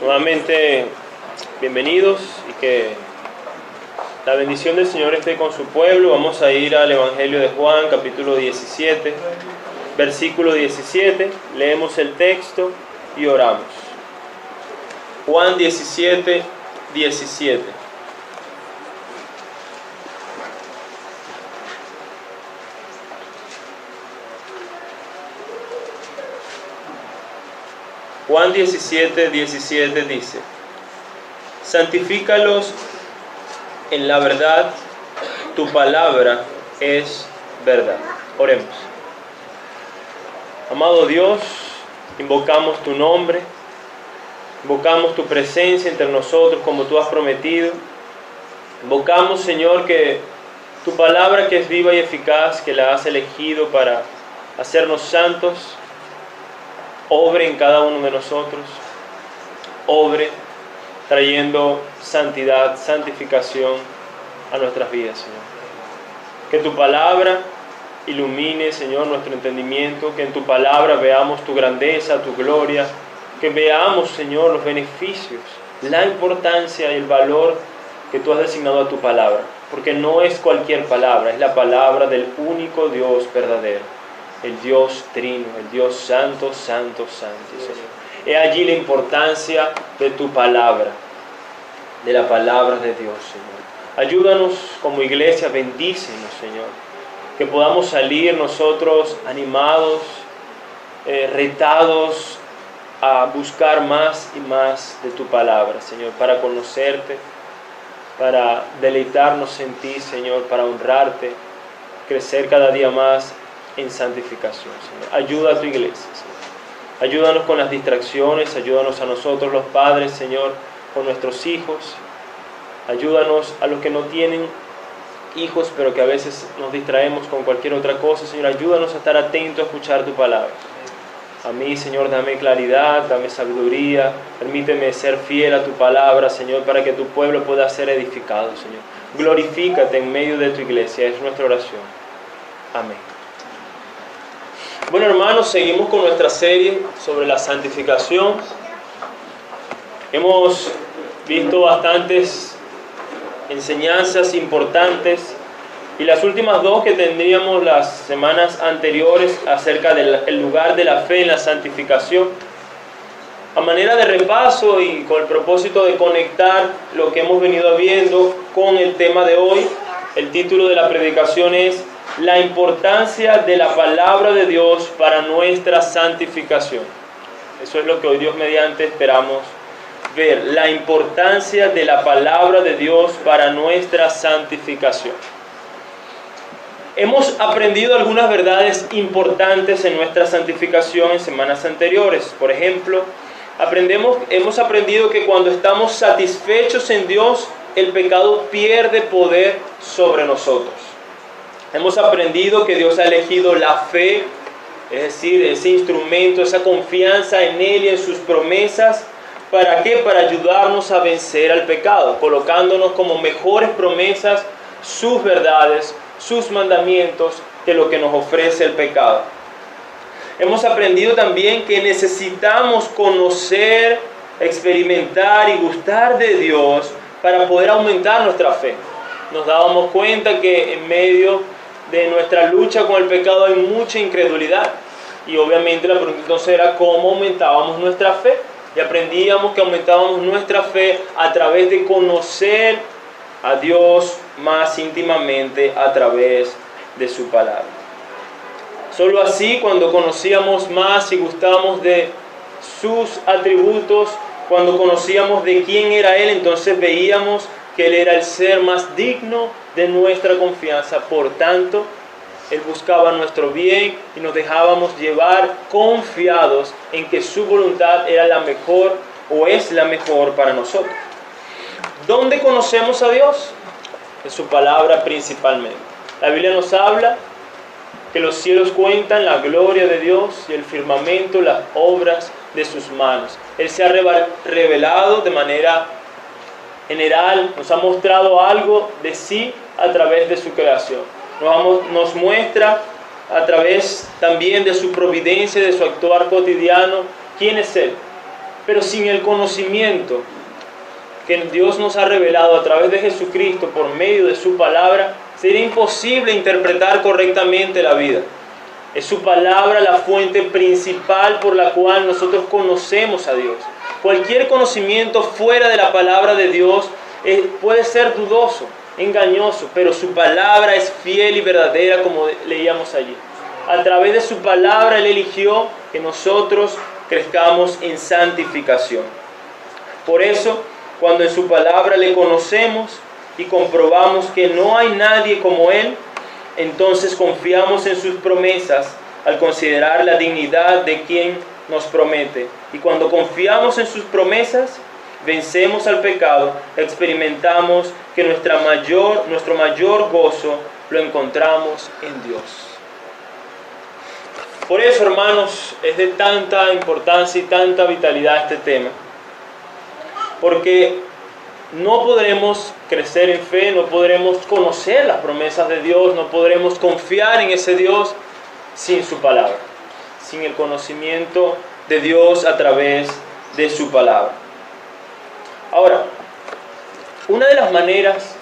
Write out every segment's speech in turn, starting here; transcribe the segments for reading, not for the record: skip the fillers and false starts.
Nuevamente, bienvenidos y que la bendición del Señor esté con su pueblo. Vamos a ir al Evangelio de Juan, capítulo 17, versículo 17. Leemos el texto y oramos. Juan 17, 17. Juan 17, 17 dice: santifícalos en la verdad, tu palabra es verdad. Oremos. Amado Dios, invocamos tu nombre, invocamos tu presencia entre nosotros como tú has prometido. Invocamos, Señor, que tu palabra, que es viva y eficaz, que la has elegido para hacernos santos, obre en cada uno de nosotros, obre trayendo santidad, santificación a nuestras vidas, Señor. Que tu palabra ilumine, Señor, nuestro entendimiento, que en tu palabra veamos tu grandeza, tu gloria, que veamos, Señor, los beneficios, la importancia y el valor que tú has designado a tu palabra, porque no es cualquier palabra, es la palabra del único Dios verdadero, el Dios trino, el Dios santo, santo, santo, Señor. He allí la importancia de tu palabra, de la palabra de Dios, Señor. Ayúdanos como iglesia, bendícenos, Señor, que podamos salir nosotros animados, retados a buscar más y más de tu palabra, Señor, para conocerte, para deleitarnos en ti, Señor, para honrarte, crecer cada día más en santificación, Señor. Ayuda a tu iglesia, Señor. Ayúdanos con las distracciones, ayúdanos a nosotros los padres, Señor, con nuestros hijos. Ayúdanos a los que no tienen hijos, pero que a veces nos distraemos con cualquier otra cosa, Señor. Ayúdanos a estar atentos a escuchar tu palabra. A mí, Señor, dame claridad, dame sabiduría, permíteme ser fiel a tu palabra, Señor, para que tu pueblo pueda ser edificado, Señor. Glorifícate en medio de tu iglesia, es nuestra oración. Amén. Bueno, hermanos, seguimos con nuestra serie sobre la santificación. Hemos visto bastantes enseñanzas importantes y las últimas dos que tendríamos las semanas anteriores acerca del lugar de la fe en la santificación. A manera de repaso y con el propósito de conectar lo que hemos venido viendo con el tema de hoy, el título de la predicación es la importancia de la palabra de Dios para nuestra santificación. Eso es lo que hoy Dios mediante esperamos ver, la importancia de la palabra de Dios para nuestra santificación. Hemos aprendido algunas verdades importantes en nuestra santificación en semanas anteriores. Por ejemplo, hemos aprendido que cuando estamos satisfechos en Dios, el pecado pierde poder sobre nosotros. Hemos aprendido que Dios ha elegido la fe, es decir, ese instrumento, esa confianza en Él y en sus promesas. ¿Para qué? Para ayudarnos a vencer al pecado, colocándonos como mejores promesas sus verdades, sus mandamientos, que lo que nos ofrece el pecado. Hemos aprendido también que necesitamos conocer, experimentar y gustar de Dios para poder aumentar nuestra fe. Nos dábamos cuenta que en medio de nuestra lucha con el pecado hay mucha incredulidad. Y obviamente la pregunta entonces era cómo aumentábamos nuestra fe. Y aprendíamos que aumentábamos nuestra fe a través de conocer a Dios más íntimamente a través de su palabra. Solo así, cuando conocíamos más y gustábamos de sus atributos, cuando conocíamos de quién era Él, entonces veíamos que Él era el ser más digno de nuestra confianza. Por tanto, Él buscaba nuestro bien y nos dejábamos llevar confiados en que su voluntad era la mejor o es la mejor para nosotros. ¿Dónde conocemos a Dios? En su palabra principalmente. La Biblia nos habla que los cielos cuentan la gloria de Dios y el firmamento las obras de sus manos. Él se ha revelado de manera general, nos ha mostrado algo de sí a través de su creación. Nos muestra a través también de su providencia, de su actuar cotidiano, quién es Él. Pero sin el conocimiento que Dios nos ha revelado a través de Jesucristo por medio de su palabra, sería imposible interpretar correctamente la vida. Es su palabra la fuente principal por la cual nosotros conocemos a Dios. Cualquier conocimiento fuera de la palabra de Dios puede ser dudoso, engañoso, pero su palabra es fiel y verdadera, como leíamos allí. A través de su palabra Él eligió que nosotros crezcamos en santificación. Por eso, cuando en su palabra le conocemos y comprobamos que no hay nadie como Él, entonces confiamos en sus promesas al considerar la dignidad de quien nos promete. Y cuando confiamos en sus promesas, vencemos al pecado, experimentamos que nuestro mayor gozo lo encontramos en Dios. Por eso, hermanos, es de tanta importancia y tanta vitalidad este tema. Porque no podremos crecer en fe, no podremos conocer las promesas de Dios, no podremos confiar en ese Dios sin su palabra, sin el conocimiento de Dios a través de su palabra. Ahora, una de las maneras,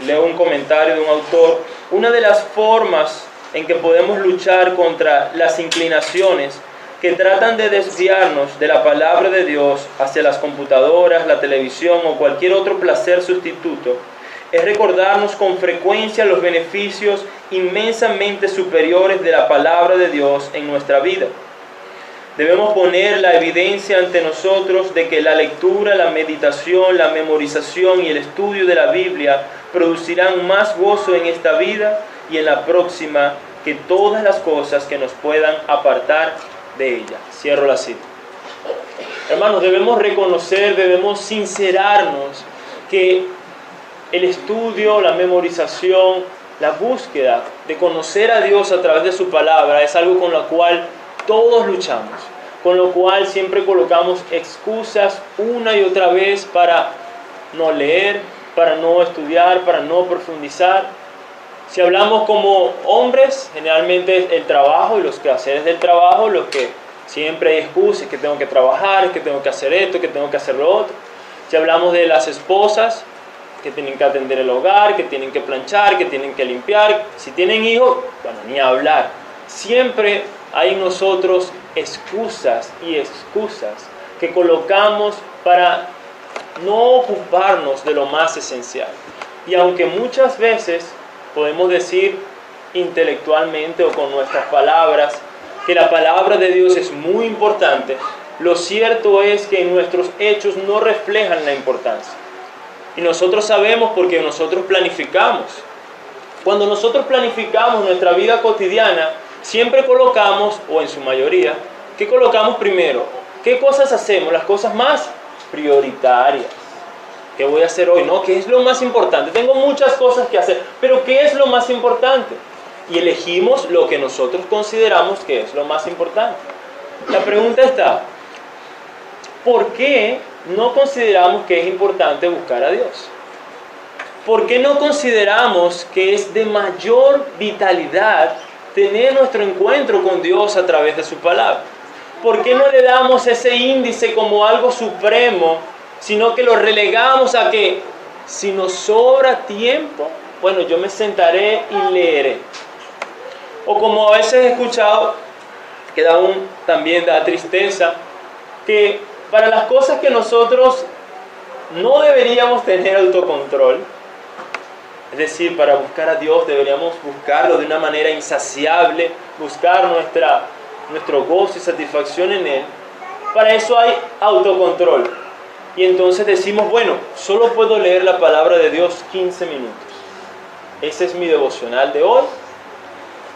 leo un comentario de un autor, una de las formas en que podemos luchar contra las inclinaciones que tratan de desviarnos de la palabra de Dios hacia las computadoras, la televisión o cualquier otro placer sustituto, es recordarnos con frecuencia los beneficios inmensamente superiores de la palabra de Dios en nuestra vida. Debemos poner la evidencia ante nosotros de que la lectura, la meditación, la memorización y el estudio de la Biblia producirán más gozo en esta vida y en la próxima que todas las cosas que nos puedan apartar de ella. Cierro la cita. Hermanos, debemos reconocer, debemos sincerarnos que el estudio, la memorización, la búsqueda de conocer a Dios a través de su palabra es algo con lo cual todos luchamos, con lo cual siempre colocamos excusas una y otra vez para no leer, para no estudiar, para no profundizar. Si hablamos como hombres, generalmente es el trabajo y los quehaceres del trabajo, los que siempre hay excusas, que tengo que trabajar, que tengo que hacer esto, que tengo que hacer lo otro. Si hablamos de las esposas, que tienen que atender el hogar, que tienen que planchar, que tienen que limpiar. Si tienen hijos, bueno, ni hablar. Siempre hay en nosotros excusas y excusas que colocamos para no ocuparnos de lo más esencial. Y aunque muchas veces podemos decir intelectualmente o con nuestras palabras que la palabra de Dios es muy importante, lo cierto es que nuestros hechos no reflejan la importancia. Y nosotros sabemos porque nosotros planificamos. Cuando nosotros planificamos nuestra vida cotidiana, siempre colocamos, o en su mayoría, ¿qué colocamos primero? ¿Qué cosas hacemos? Las cosas más prioritarias. ¿Qué voy a hacer hoy? No, ¿qué es lo más importante? Tengo muchas cosas que hacer, pero ¿qué es lo más importante? Y elegimos lo que nosotros consideramos que es lo más importante. La pregunta está, ¿por qué no consideramos que es importante buscar a Dios? ¿Por qué no consideramos que es de mayor vitalidad tener nuestro encuentro con Dios a través de su palabra? ¿Por qué no le damos ese índice como algo supremo, sino que lo relegamos a que si nos sobra tiempo, bueno, yo me sentaré y leeré? O como a veces he escuchado, que también da tristeza, que para las cosas que nosotros no deberíamos tener autocontrol, es decir, para buscar a Dios deberíamos buscarlo de una manera insaciable, buscar nuestro gozo y satisfacción en Él. Para eso hay autocontrol. Y entonces decimos, bueno, solo puedo leer la palabra de Dios 15 minutos. Ese es mi devocional de hoy.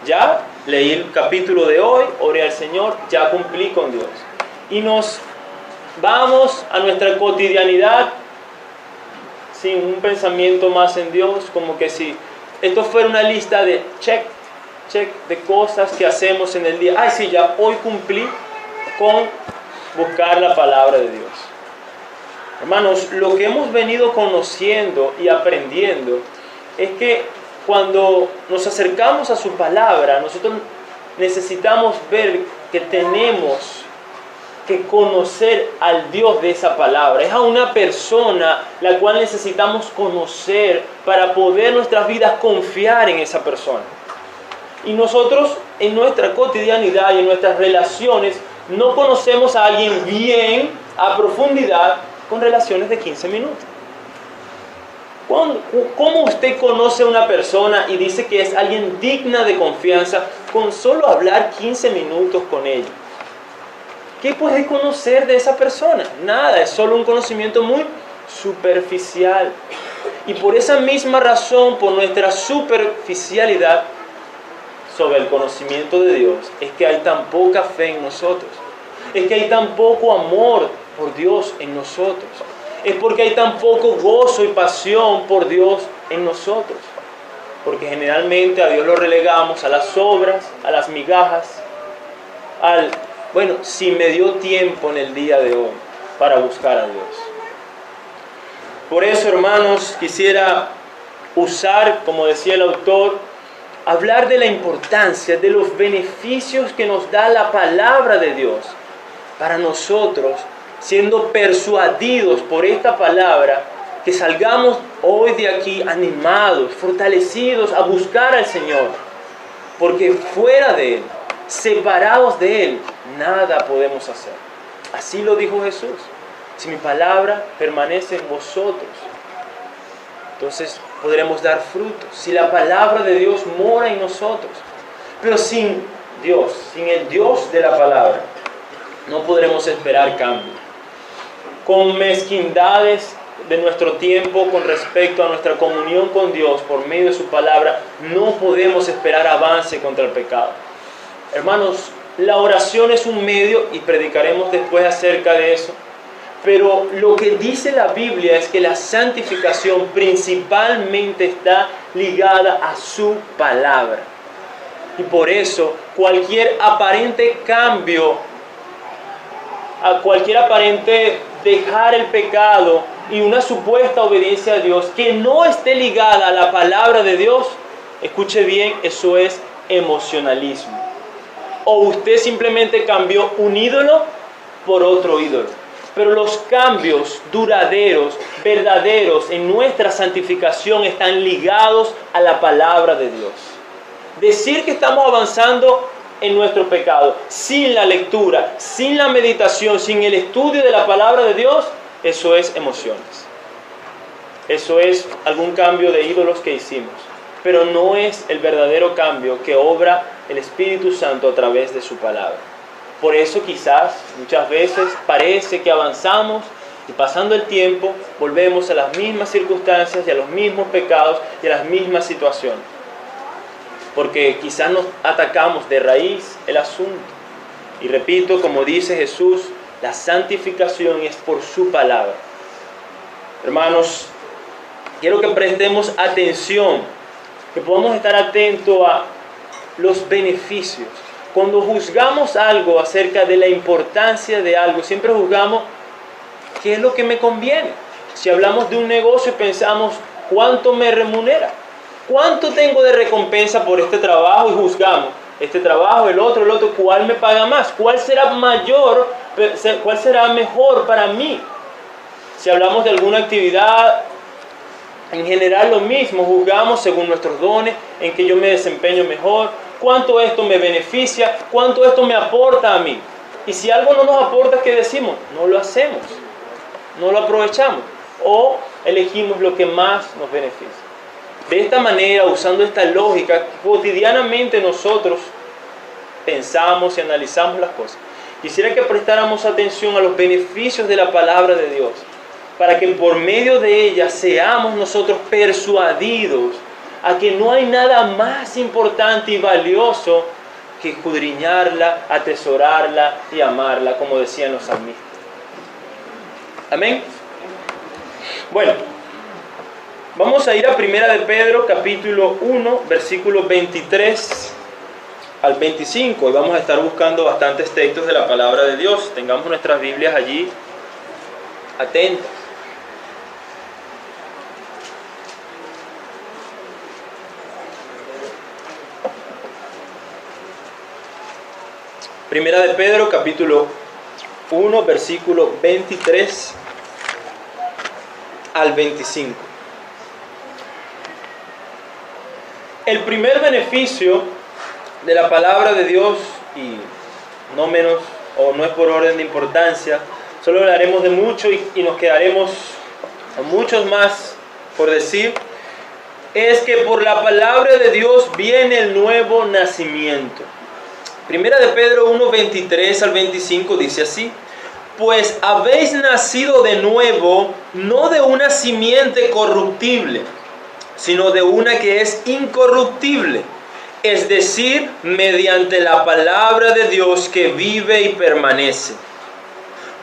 Ya leí el capítulo de hoy, oré al Señor, ya cumplí con Dios. Y nos vamos a nuestra cotidianidad sin un pensamiento más en Dios, como que si esto fuera una lista de check de cosas que hacemos en el día. Ay, sí, ya hoy cumplí con buscar la palabra de Dios. Hermanos, lo que hemos venido conociendo y aprendiendo es que cuando nos acercamos a su palabra, nosotros necesitamos ver que tenemos que conocer al Dios de esa palabra. Es a una persona la cual necesitamos conocer para poder nuestras vidas confiar en esa persona. Y nosotros en nuestra cotidianidad y en nuestras relaciones no conocemos a alguien bien, a profundidad, con relaciones de 15 minutos. ¿Cómo usted conoce a una persona y dice que es alguien digna de confianza con solo hablar 15 minutos con ella? ¿Qué puede conocer de esa persona? Nada, es solo un conocimiento muy superficial. Y por esa misma razón, por nuestra superficialidad sobre el conocimiento de Dios, es que hay tan poca fe en nosotros. Es que hay tan poco amor por Dios en nosotros. Es porque hay tan poco gozo y pasión por Dios en nosotros. Porque generalmente a Dios lo relegamos a las obras, a las migajas, bueno, si me dio tiempo en el día de hoy para buscar a Dios. Por eso, hermanos, quisiera usar, como decía el autor, hablar de la importancia, de los beneficios que nos da la palabra de Dios para nosotros, siendo persuadidos por esta palabra, que salgamos hoy de aquí animados, fortalecidos a buscar al Señor, porque fuera de Él, separados de Él, nada podemos hacer. Así lo dijo Jesús. Si mi palabra permanece en vosotros, entonces podremos dar frutos. Si la palabra de Dios mora en nosotros. Pero sin Dios, sin el Dios de la palabra, no podremos esperar cambio. Con mezquindades de nuestro tiempo con respecto a nuestra comunión con Dios por medio de su palabra, no podemos esperar avance contra el pecado. Hermanos, la oración es un medio y predicaremos después acerca de eso. Pero lo que dice la Biblia es que la santificación principalmente está ligada a su palabra. Y por eso cualquier aparente cambio, cualquier aparente dejar el pecado y una supuesta obediencia a Dios que no esté ligada a la palabra de Dios, escuche bien, eso es emocionalismo. O usted simplemente cambió un ídolo por otro ídolo. Pero los cambios duraderos, verdaderos en nuestra santificación están ligados a la palabra de Dios. Decir que estamos avanzando en nuestro pecado sin la lectura, sin la meditación, sin el estudio de la palabra de Dios, eso es emociones. Eso es algún cambio de ídolos que hicimos. Pero no es el verdadero cambio que obra el Espíritu Santo a través de su palabra. Por eso quizás muchas veces parece que avanzamos y pasando el tiempo volvemos a las mismas circunstancias y a los mismos pecados y a las mismas situaciones. Porque quizás nos atacamos de raíz el asunto. Y repito, como dice Jesús, la santificación es por su palabra. Hermanos, quiero que prestemos atención, que podamos estar atentos a los beneficios. Cuando juzgamos algo acerca de la importancia de algo, siempre juzgamos qué es lo que me conviene. Si hablamos de un negocio, pensamos cuánto me remunera, cuánto tengo de recompensa por este trabajo y juzgamos este trabajo, el otro, cuál me paga más, cuál será mayor, cuál será mejor para mí. Si hablamos de alguna actividad, en general lo mismo, juzgamos según nuestros dones, en que yo me desempeño mejor, cuánto esto me beneficia, cuánto esto me aporta a mí. Y si algo no nos aporta, ¿qué decimos? No lo hacemos, no lo aprovechamos o elegimos lo que más nos beneficia. De esta manera, usando esta lógica, cotidianamente nosotros pensamos y analizamos las cosas. Quisiera que prestáramos atención a los beneficios de la palabra de Dios, para que por medio de ella seamos nosotros persuadidos a que no hay nada más importante y valioso que escudriñarla, atesorarla y amarla, como decían los salmistas. Amén. Bueno, vamos a ir a 1 de Pedro, capítulo 1, versículos 23 al 25. Y vamos a estar buscando bastantes textos de la palabra de Dios. Tengamos nuestras Biblias allí atentas. Primera de Pedro, capítulo 1, versículo 23 al 25. El primer beneficio de la palabra de Dios, y no menos, o no es por orden de importancia, solo hablaremos de mucho y nos quedaremos a muchos más por decir, es que por la palabra de Dios viene el nuevo nacimiento. Primera de Pedro 1, 23 al 25 dice así: pues habéis nacido de nuevo, no de una simiente corruptible, sino de una que es incorruptible, es decir, mediante la palabra de Dios que vive y permanece.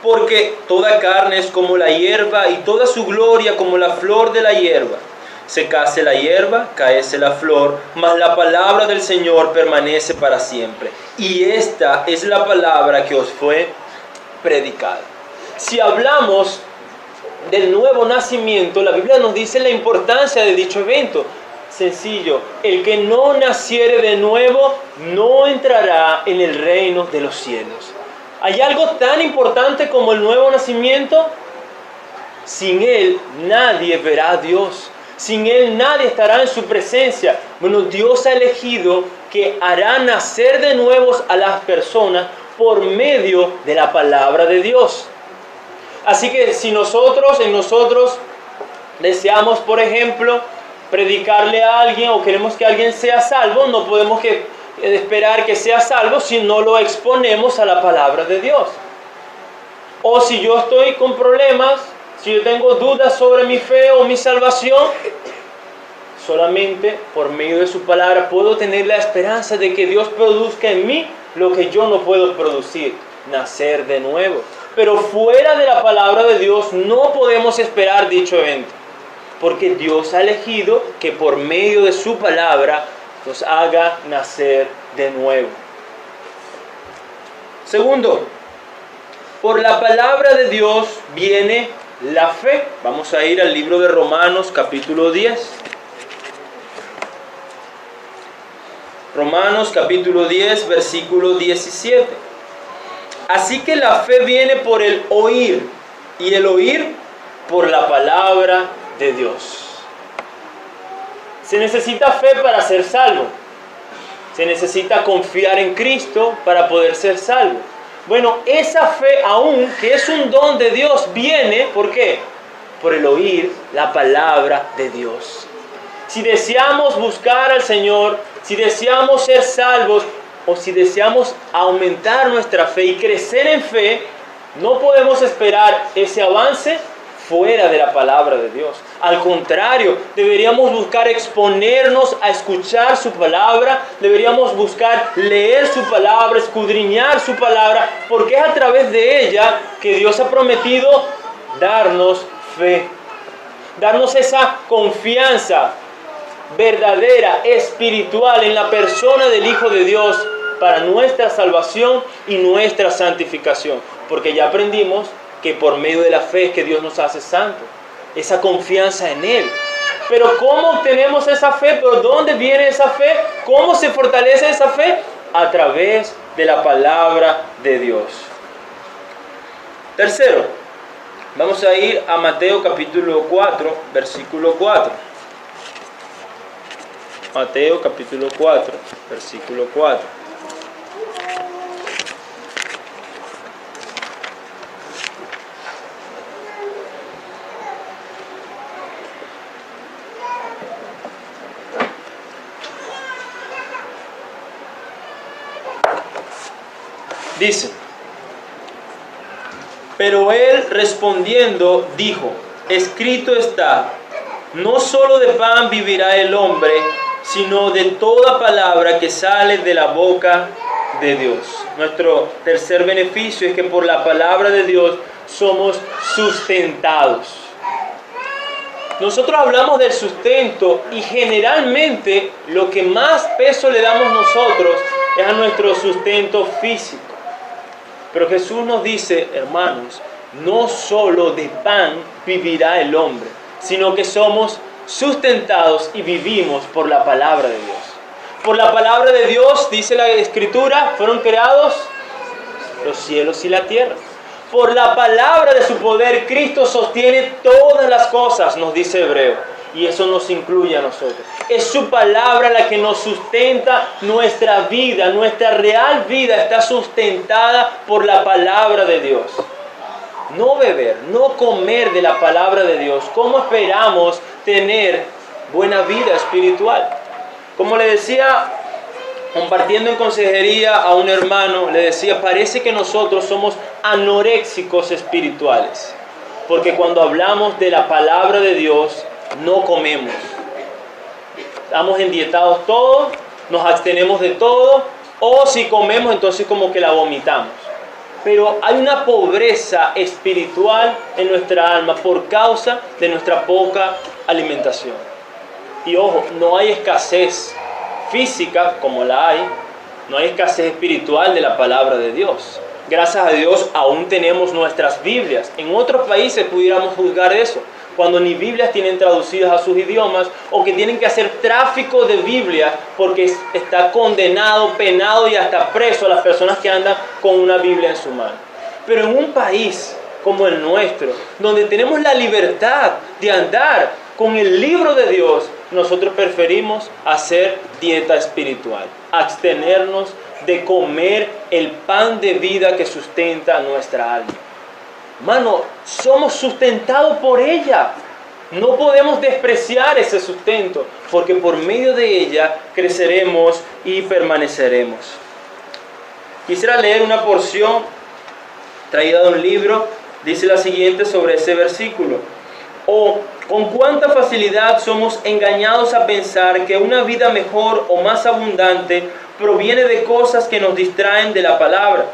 Porque toda carne es como la hierba, y toda su gloria como la flor de la hierba. Secase la hierba, caese la flor, mas la palabra del Señor permanece para siempre. Y esta es la palabra que os fue predicada. Si hablamos del nuevo nacimiento, la Biblia nos dice la importancia de dicho evento. Sencillo: el que no naciere de nuevo no entrará en el reino de los cielos. ¿Hay algo tan importante como el nuevo nacimiento? Sin él nadie verá a Dios. Sin él nadie estará en su presencia. Bueno, Dios ha elegido que hará nacer de nuevo a las personas por medio de la palabra de Dios. Así que si nosotros deseamos, por ejemplo, predicarle a alguien o queremos que alguien sea salvo, no podemos esperar que sea salvo si no lo exponemos a la palabra de Dios. O si yo estoy con problemas, si yo tengo dudas sobre mi fe o mi salvación, solamente por medio de su palabra puedo tener la esperanza de que Dios produzca en mí lo que yo no puedo producir: nacer de nuevo. Pero fuera de la palabra de Dios no podemos esperar dicho evento, porque Dios ha elegido que por medio de su palabra nos haga nacer de nuevo. Segundo, por la palabra de Dios viene la fe. Vamos a ir al libro de Romanos capítulo 10. Romanos capítulo 10, versículo 17. Así que la fe viene por el oír, y el oír por la palabra de Dios. Se necesita fe para ser salvo. Se necesita confiar en Cristo para poder ser salvo. Bueno, esa fe aún, que es un don de Dios, viene, ¿por qué? Por el oír la palabra de Dios. Si deseamos buscar al Señor, si deseamos ser salvos, o si deseamos aumentar nuestra fe y crecer en fe, no podemos esperar ese avance fuera de la palabra de Dios. Al contrario, deberíamos buscar exponernos a escuchar su palabra, deberíamos buscar leer su palabra, escudriñar su palabra, porque es a través de ella que Dios ha prometido darnos fe, darnos esa confianza verdadera, espiritual en la persona del Hijo de Dios para nuestra salvación y nuestra santificación, porque ya aprendimos que por medio de la fe es que Dios nos hace santos, esa confianza en Él. Pero ¿cómo obtenemos esa fe? ¿Por dónde viene esa fe? ¿Cómo se fortalece esa fe? A través de la palabra de Dios. Tercero, vamos a ir a Mateo capítulo 4, versículo 4. Mateo capítulo 4, versículo 4. Dice: pero él respondiendo dijo: escrito está, no solo de pan vivirá el hombre, sino de toda palabra que sale de la boca de Dios. Nuestro tercer beneficio es que por la palabra de Dios somos sustentados. Nosotros hablamos del sustento y generalmente lo que más peso le damos nosotros es a nuestro sustento físico. Pero Jesús nos dice, hermanos, no solo de pan vivirá el hombre, sino que somos sustentados y vivimos por la palabra de Dios. Por la palabra de Dios, dice la Escritura, fueron creados los cielos y la tierra. Por la palabra de su poder, Cristo sostiene todas las cosas, nos dice Hebreo. Y eso nos incluye a nosotros. Es su palabra la que nos sustenta nuestra vida. Nuestra real vida está sustentada por la palabra de Dios. No beber, no comer de la palabra de Dios. ¿Cómo esperamos tener buena vida espiritual? Como le decía, compartiendo en consejería a un hermano, le decía, parece que nosotros somos anoréxicos espirituales. Porque cuando hablamos de la palabra de Dios, no comemos. Estamos endietados todos, nos abstenemos de todo, o si comemos, entonces como que la vomitamos. Pero hay una pobreza espiritual en nuestra alma por causa de nuestra poca alimentación. Y ojo, no hay escasez física como la hay, no hay escasez espiritual de la palabra de Dios. Gracias a Dios aún tenemos nuestras Biblias. En otros países pudiéramos juzgar eso, cuando ni Biblias tienen traducidas a sus idiomas, o que tienen que hacer tráfico de Biblias porque está condenado, penado y hasta preso a las personas que andan con una Biblia en su mano. Pero en un país como el nuestro, donde tenemos la libertad de andar con el libro de Dios, nosotros preferimos hacer dieta espiritual, abstenernos de comer el pan de vida que sustenta nuestra alma. Mano, somos sustentados por ella. No podemos despreciar ese sustento, porque por medio de ella creceremos y permaneceremos. Quisiera leer una porción traída de un libro. Dice la siguiente sobre ese versículo: "Oh, con cuánta facilidad somos engañados a pensar que una vida mejor o más abundante proviene de cosas que nos distraen de la palabra.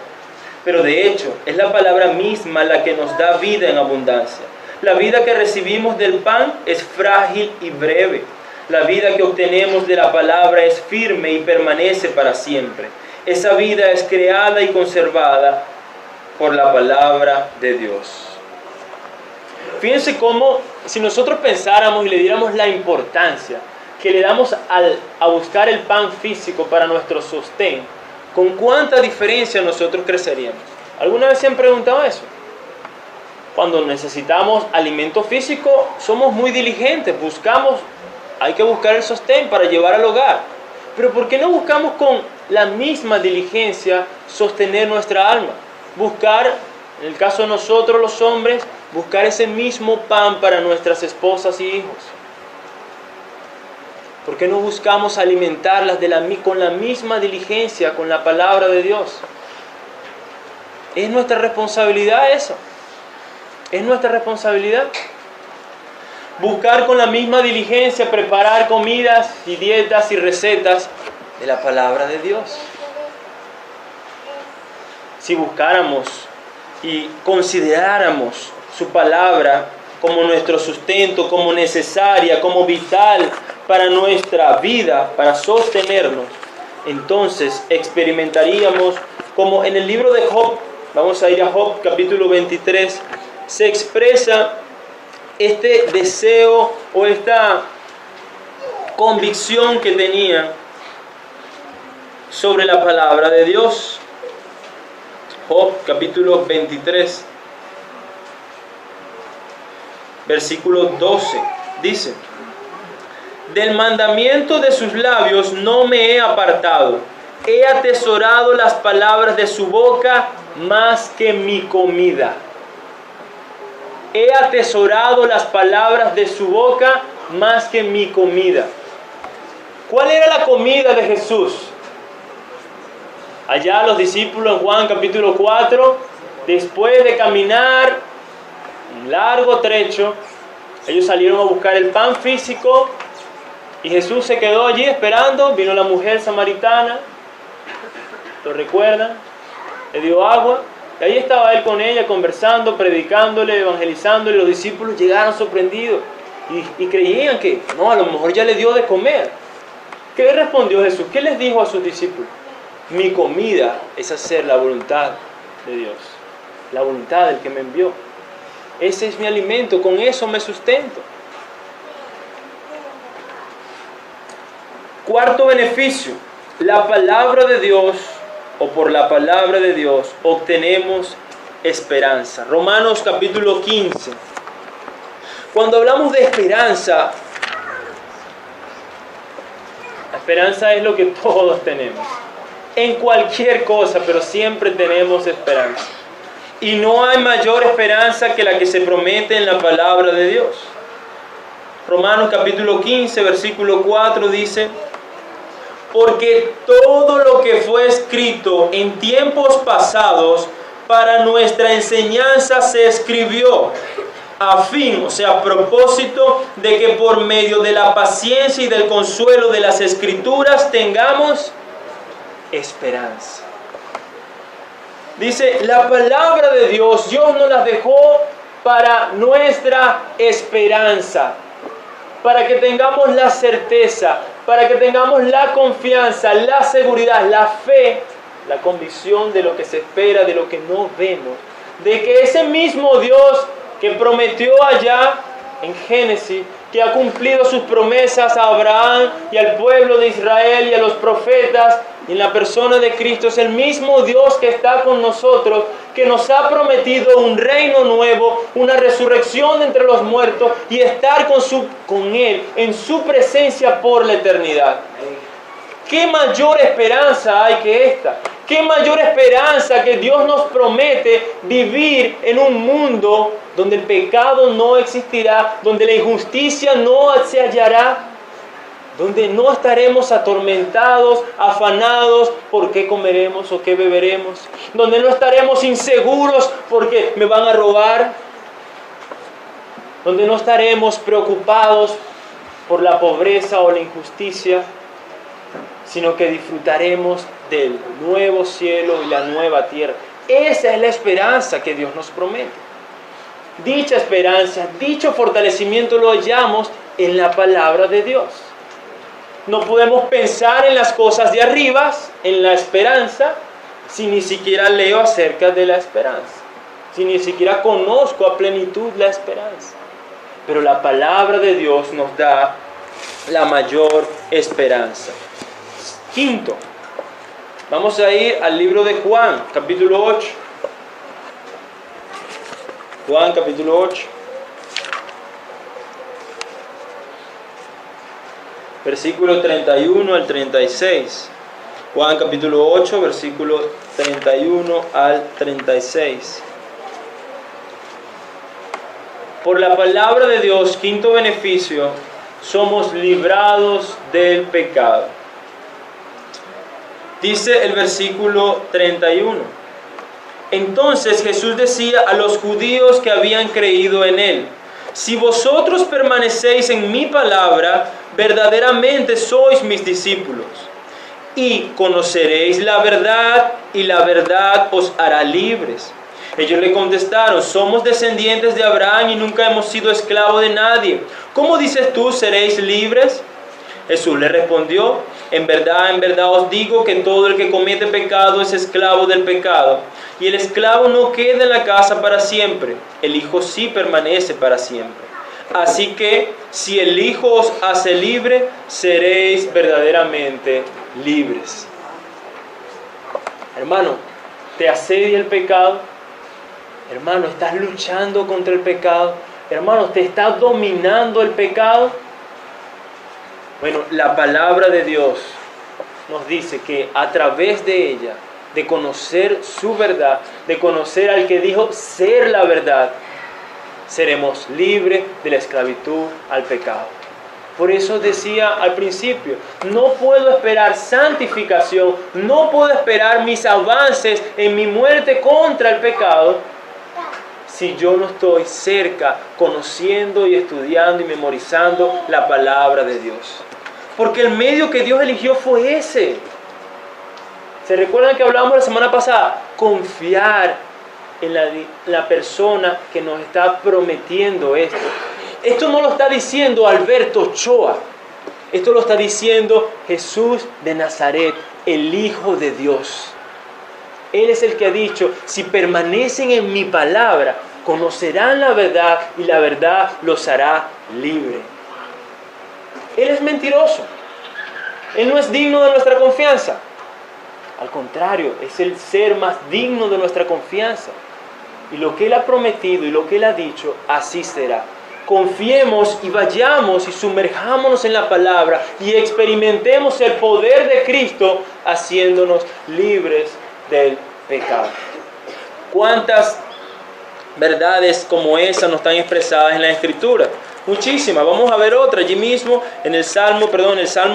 Pero de hecho, es la palabra misma la que nos da vida en abundancia. La vida que recibimos del pan es frágil y breve. La vida que obtenemos de la palabra es firme y permanece para siempre. Esa vida es creada y conservada por la palabra de Dios". Fíjense cómo, si nosotros pensáramos y le diéramos la importancia que le damos a buscar el pan físico para nuestro sostén, ¿con cuánta diferencia nosotros creceríamos? ¿Alguna vez se han preguntado eso? Cuando necesitamos alimento físico, somos muy diligentes, hay que buscar el sostén para llevar al hogar. Pero ¿por qué no buscamos con la misma diligencia sostener nuestra alma? Buscar, en el caso de nosotros los hombres, buscar ese mismo pan para nuestras esposas y hijos. ¿Por qué no buscamos alimentarlas con la misma diligencia, con la palabra de Dios? Es nuestra responsabilidad eso. Es nuestra responsabilidad. Buscar con la misma diligencia, preparar comidas y dietas y recetas de la palabra de Dios. Si buscáramos y consideráramos su palabra como nuestro sustento, como necesaria, como vital para nuestra vida, para sostenernos, entonces experimentaríamos como en el libro de Job. Vamos a ir a Job capítulo 23, se expresa este deseo o esta convicción que tenía sobre la palabra de Dios. Job capítulo 23, versículo 12, dice: "Del mandamiento de sus labios no me he apartado, he atesorado las palabras de su boca más que mi comida". He atesorado las palabras de su boca más que mi comida. ¿Cuál era la comida de Jesús? Allá los discípulos en Juan capítulo 4, después de caminar un largo trecho, ellos salieron a buscar el pan físico y Jesús se quedó allí esperando. Vino la mujer samaritana, ¿lo recuerdan? Le dio agua y ahí estaba él con ella conversando, predicándole, evangelizándole. Los discípulos llegaron sorprendidos y creían que no, a lo mejor ya le dio de comer. ¿Qué respondió Jesús? ¿Qué les dijo a sus discípulos? Mi comida es hacer la voluntad de Dios, la voluntad del que me envió. Ese es mi alimento, con eso me sustento. Cuarto beneficio: la palabra de Dios, o por la palabra de Dios, obtenemos esperanza. Romanos capítulo 15. Cuando hablamos de esperanza, la esperanza es lo que todos tenemos. En cualquier cosa, pero siempre tenemos esperanza. Y no hay mayor esperanza que la que se promete en la palabra de Dios. Romanos capítulo 15, versículo 4 dice: porque todo lo que fue escrito en tiempos pasados para nuestra enseñanza se escribió, a fin, o sea, a propósito de que por medio de la paciencia y del consuelo de las Escrituras tengamos esperanza. Dice, la palabra de Dios, Dios nos la dejó para nuestra esperanza, para que tengamos la certeza, para que tengamos la confianza, la seguridad, la fe, la convicción de lo que se espera, de lo que no vemos, de que ese mismo Dios que prometió allá en Génesis, que ha cumplido sus promesas a Abraham y al pueblo de Israel y a los profetas, y en la persona de Cristo es el mismo Dios que está con nosotros, que nos ha prometido un reino nuevo, una resurrección de entre los muertos y estar con Él en su presencia por la eternidad. ¿Qué mayor esperanza hay que esta? ¿Qué mayor esperanza que Dios nos promete vivir en un mundo donde el pecado no existirá, donde la injusticia no se hallará, donde no estaremos atormentados, afanados por qué comeremos o qué beberemos, donde no estaremos inseguros porque me van a robar, donde no estaremos preocupados por la pobreza o la injusticia, sino que disfrutaremos del nuevo cielo y la nueva tierra. Esa es la esperanza que Dios nos promete. Dicha esperanza, dicho fortalecimiento lo hallamos en la palabra de Dios. No podemos pensar en las cosas de arriba, en la esperanza, si ni siquiera leo acerca de la esperanza, si ni siquiera conozco a plenitud la esperanza. Pero la palabra de Dios nos da la mayor esperanza. Quinto, vamos a ir al libro de Juan, capítulo 8. Juan, capítulo 8. Versículo 31 al 36. Juan, capítulo 8, versículo 31 al 36. Por la palabra de Dios, quinto beneficio, somos librados del pecado. Dice el versículo 31. Entonces Jesús decía a los judíos que habían creído en Él: si vosotros permanecéis en mi palabra, verdaderamente sois mis discípulos, y conoceréis la verdad, y la verdad os hará libres. Ellos le contestaron: somos descendientes de Abraham y nunca hemos sido esclavos de nadie. ¿Cómo dices tú, seréis libres? Jesús le respondió: en verdad os digo que todo el que comete pecado es esclavo del pecado. Y el esclavo no queda en la casa para siempre, el Hijo sí permanece para siempre. Así que, si el Hijo os hace libre, seréis verdaderamente libres. Hermano, ¿te asedia el pecado? Hermano, ¿estás luchando contra el pecado? Hermano, ¿te está dominando el pecado? Bueno, la palabra de Dios nos dice que a través de ella, de conocer su verdad, de conocer al que dijo ser la verdad, seremos libres de la esclavitud al pecado. Por eso decía al principio, no puedo esperar santificación, no puedo esperar mis avances en mi muerte contra el pecado, si yo no estoy cerca, conociendo y estudiando y memorizando la palabra de Dios. Porque el medio que Dios eligió fue ese. ¿Se recuerdan que hablábamos la semana pasada? Confiar en la persona que nos está prometiendo esto. Esto no lo está diciendo Alberto Ochoa. Esto lo está diciendo Jesús de Nazaret, el Hijo de Dios. Él es el que ha dicho: si permanecen en mi palabra, conocerán la verdad y la verdad los hará libre. Él es mentiroso. Él no es digno de nuestra confianza. Al contrario, es el ser más digno de nuestra confianza. Y lo que Él ha prometido y lo que Él ha dicho, así será. Confiemos y vayamos y sumerjámonos en la palabra y experimentemos el poder de Cristo haciéndonos libres del pecado. ¿Cuántas verdades como esa no están expresadas en la Escritura? Muchísimas. Vamos a ver otra allí mismo en el Salmo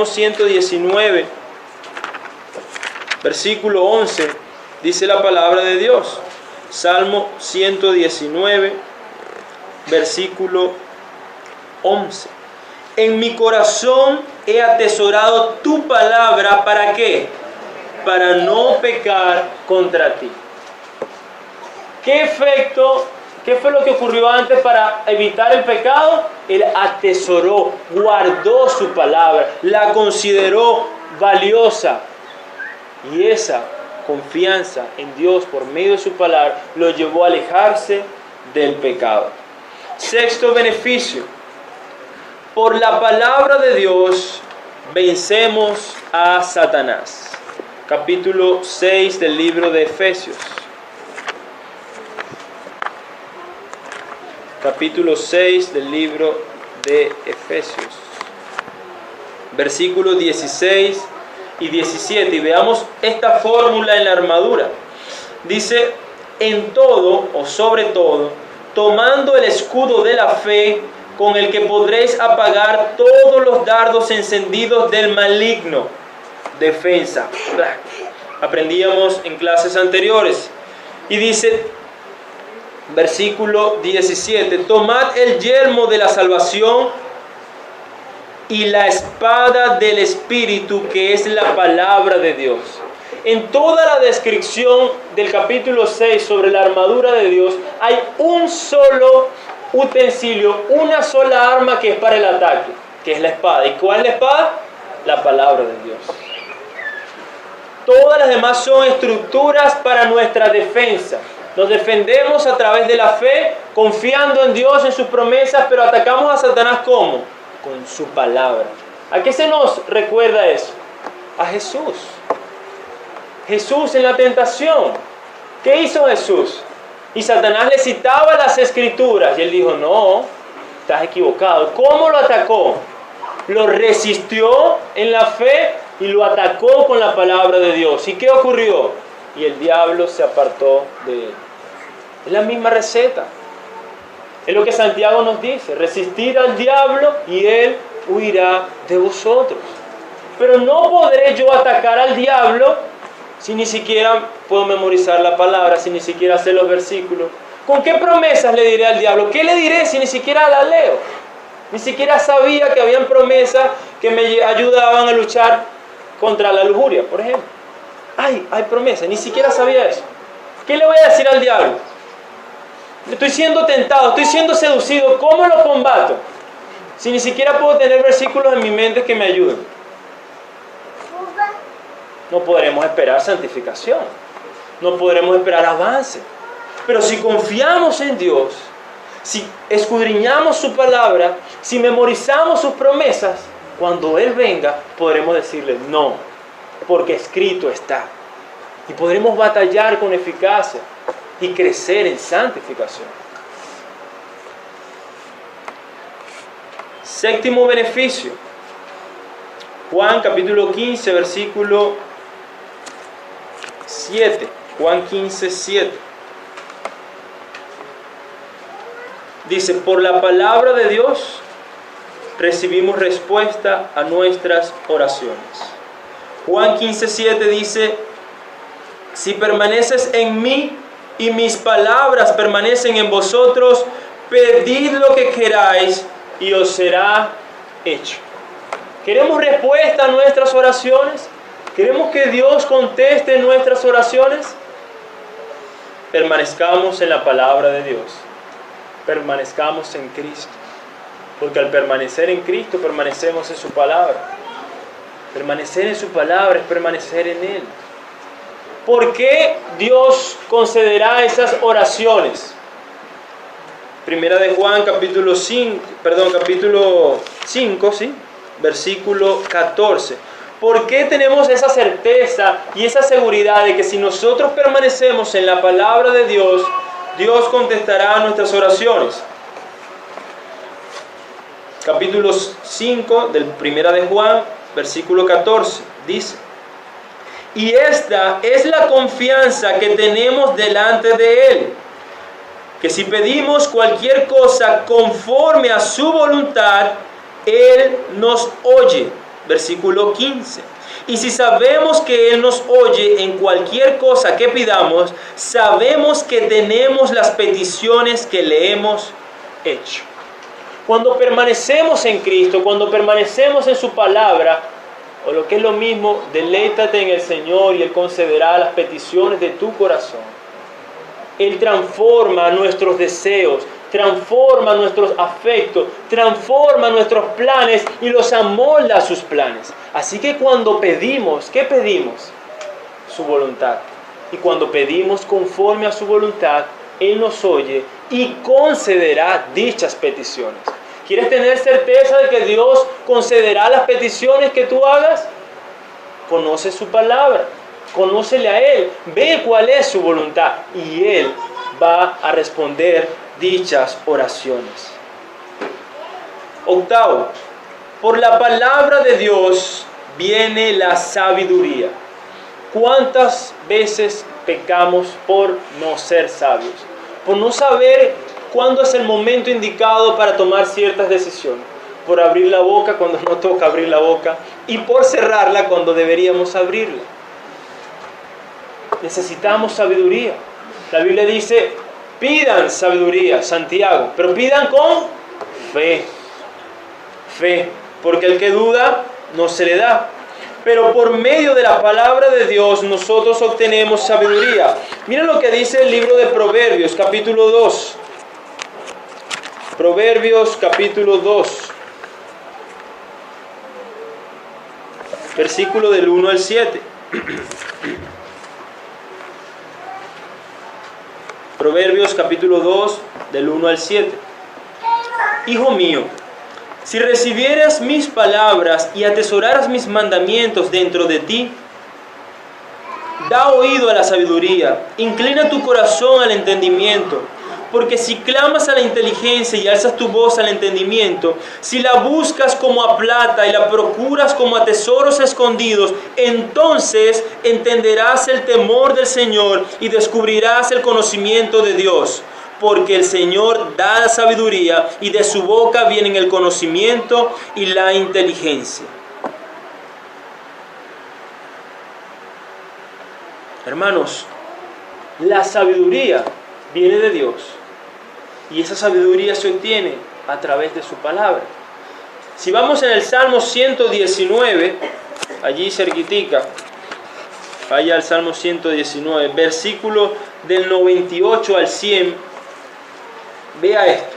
119, versículo 11, dice la palabra de Dios. Salmo 119, versículo 11. En mi corazón he atesorado tu palabra, ¿para qué? Para no pecar contra ti. ¿Qué fue lo que ocurrió antes para evitar el pecado? Él atesoró, guardó su palabra, la consideró valiosa. Y esa confianza en Dios por medio de su palabra lo llevó a alejarse del pecado. Sexto beneficio. Por la palabra de Dios vencemos a Satanás. Capítulo 6 del libro de Efesios. Capítulo 6 del libro de Efesios. Versículos 16 y 17. Y veamos esta fórmula en la armadura. Dice, en todo o sobre todo, tomando el escudo de la fe, con el que podréis apagar todos los dardos encendidos del maligno. Defensa. Aprendíamos en clases anteriores. Y dice, versículo 17, tomad el yelmo de la salvación y la espada del Espíritu, que es la palabra de Dios. En toda la descripción del capítulo 6 sobre la armadura de Dios, hay un solo utensilio, una sola arma que es para el ataque, que es la espada. ¿Y cuál es la espada? La palabra de Dios. Todas las demás son estructuras para nuestra defensa. Nos defendemos a través de la fe, confiando en Dios, en sus promesas, pero atacamos a Satanás ¿cómo? Con su palabra. ¿A qué se nos recuerda eso? A Jesús. Jesús en la tentación. ¿Qué hizo Jesús? Y Satanás le citaba las Escrituras y él dijo, no, estás equivocado. ¿Cómo lo atacó? Lo resistió en la fe y lo atacó con la palabra de Dios. ¿Y qué ocurrió? Y el diablo se apartó de él. Es la misma receta. Es lo que Santiago nos dice. Resistir al diablo y él huirá de vosotros. Pero no podré yo atacar al diablo si ni siquiera puedo memorizar la palabra, si ni siquiera sé los versículos. ¿Con qué promesas le diré al diablo? ¿Qué le diré si ni siquiera la leo? Ni siquiera sabía que habían promesas que me ayudaban a luchar contra la lujuria, por ejemplo. Hay promesas, ni siquiera sabía eso. ¿Qué le voy a decir al diablo? Estoy siendo tentado, estoy siendo seducido. ¿Cómo lo combato? Si ni siquiera puedo tener versículos en mi mente que me ayuden. No podremos esperar santificación. No podremos esperar avance. Pero si confiamos en Dios, si escudriñamos su palabra, si memorizamos sus promesas, cuando Él venga, podremos decirle no, porque escrito está. Y podremos batallar con eficacia y crecer en santificación. Séptimo beneficio. Juan capítulo 15, versículo 7. Juan 15, 7. Dice, por la palabra de Dios recibimos respuesta a nuestras oraciones. Juan 15, 7 dice, si permaneces en mí y mis palabras permanecen en vosotros, pedid lo que queráis y os será hecho. ¿Queremos respuesta a nuestras oraciones? ¿Queremos que Dios conteste nuestras oraciones? Permanezcamos en la palabra de Dios. Permanezcamos en Cristo. Porque al permanecer en Cristo, permanecemos en su palabra. Permanecer en su palabra es permanecer en Él. ¿Por qué Dios concederá esas oraciones? Primera de Juan, capítulo 5, ¿sí? Versículo 14. ¿Por qué tenemos esa certeza y esa seguridad de que si nosotros permanecemos en la palabra de Dios, Dios contestará nuestras oraciones. Capítulo 5 del 1 de Juan, versículo 14, dice: y esta es la confianza que tenemos delante de Él, que si pedimos cualquier cosa conforme a su voluntad, Él nos oye. Versículo 15. Y si sabemos que Él nos oye en cualquier cosa que pidamos, sabemos que tenemos las peticiones que le hemos hecho. Cuando permanecemos en Cristo, cuando permanecemos en su palabra, o lo que es lo mismo, deleítate en el Señor y Él concederá las peticiones de tu corazón. Él transforma nuestros deseos, transforma nuestros afectos, transforma nuestros planes y los amolda a sus planes. Así que cuando pedimos, ¿qué pedimos? Su voluntad. Y cuando pedimos conforme a su voluntad, Él nos oye y concederá dichas peticiones. ¿Quieres tener certeza de que Dios concederá las peticiones que tú hagas? Conoce su palabra, conócele a Él, ve cuál es su voluntad y Él va a responder dichas oraciones. Octavo, por la palabra de Dios viene la sabiduría. ¿Cuántas veces pecamos por no ser sabios? Por no saber cuándo es el momento indicado para tomar ciertas decisiones. Por abrir la boca cuando no toca abrir la boca y por cerrarla cuando deberíamos abrirla. Necesitamos sabiduría. La Biblia dice: pidan sabiduría, Santiago, pero pidan con fe. Fe, porque el que duda no se le da. Pero por medio de la palabra de Dios nosotros obtenemos sabiduría. Mira lo que dice el libro de Proverbios, capítulo 2. Proverbios, capítulo 2. Versículo del 1 al 7. Proverbios capítulo 2, del 1 al 7. Hijo mío, si recibieras mis palabras y atesoraras mis mandamientos dentro de ti, da oído a la sabiduría, inclina tu corazón al entendimiento. Porque si clamas a la inteligencia y alzas tu voz al entendimiento, si la buscas como a plata y la procuras como a tesoros escondidos, entonces entenderás el temor del Señor y descubrirás el conocimiento de Dios. Porque el Señor da la sabiduría y de su boca vienen el conocimiento y la inteligencia. Hermanos, la sabiduría viene de Dios. Y esa sabiduría se obtiene a través de su palabra. Si vamos en el Salmo 119, allí cerquitica, vaya al Salmo 119, versículo del 98 al 100, vea esto.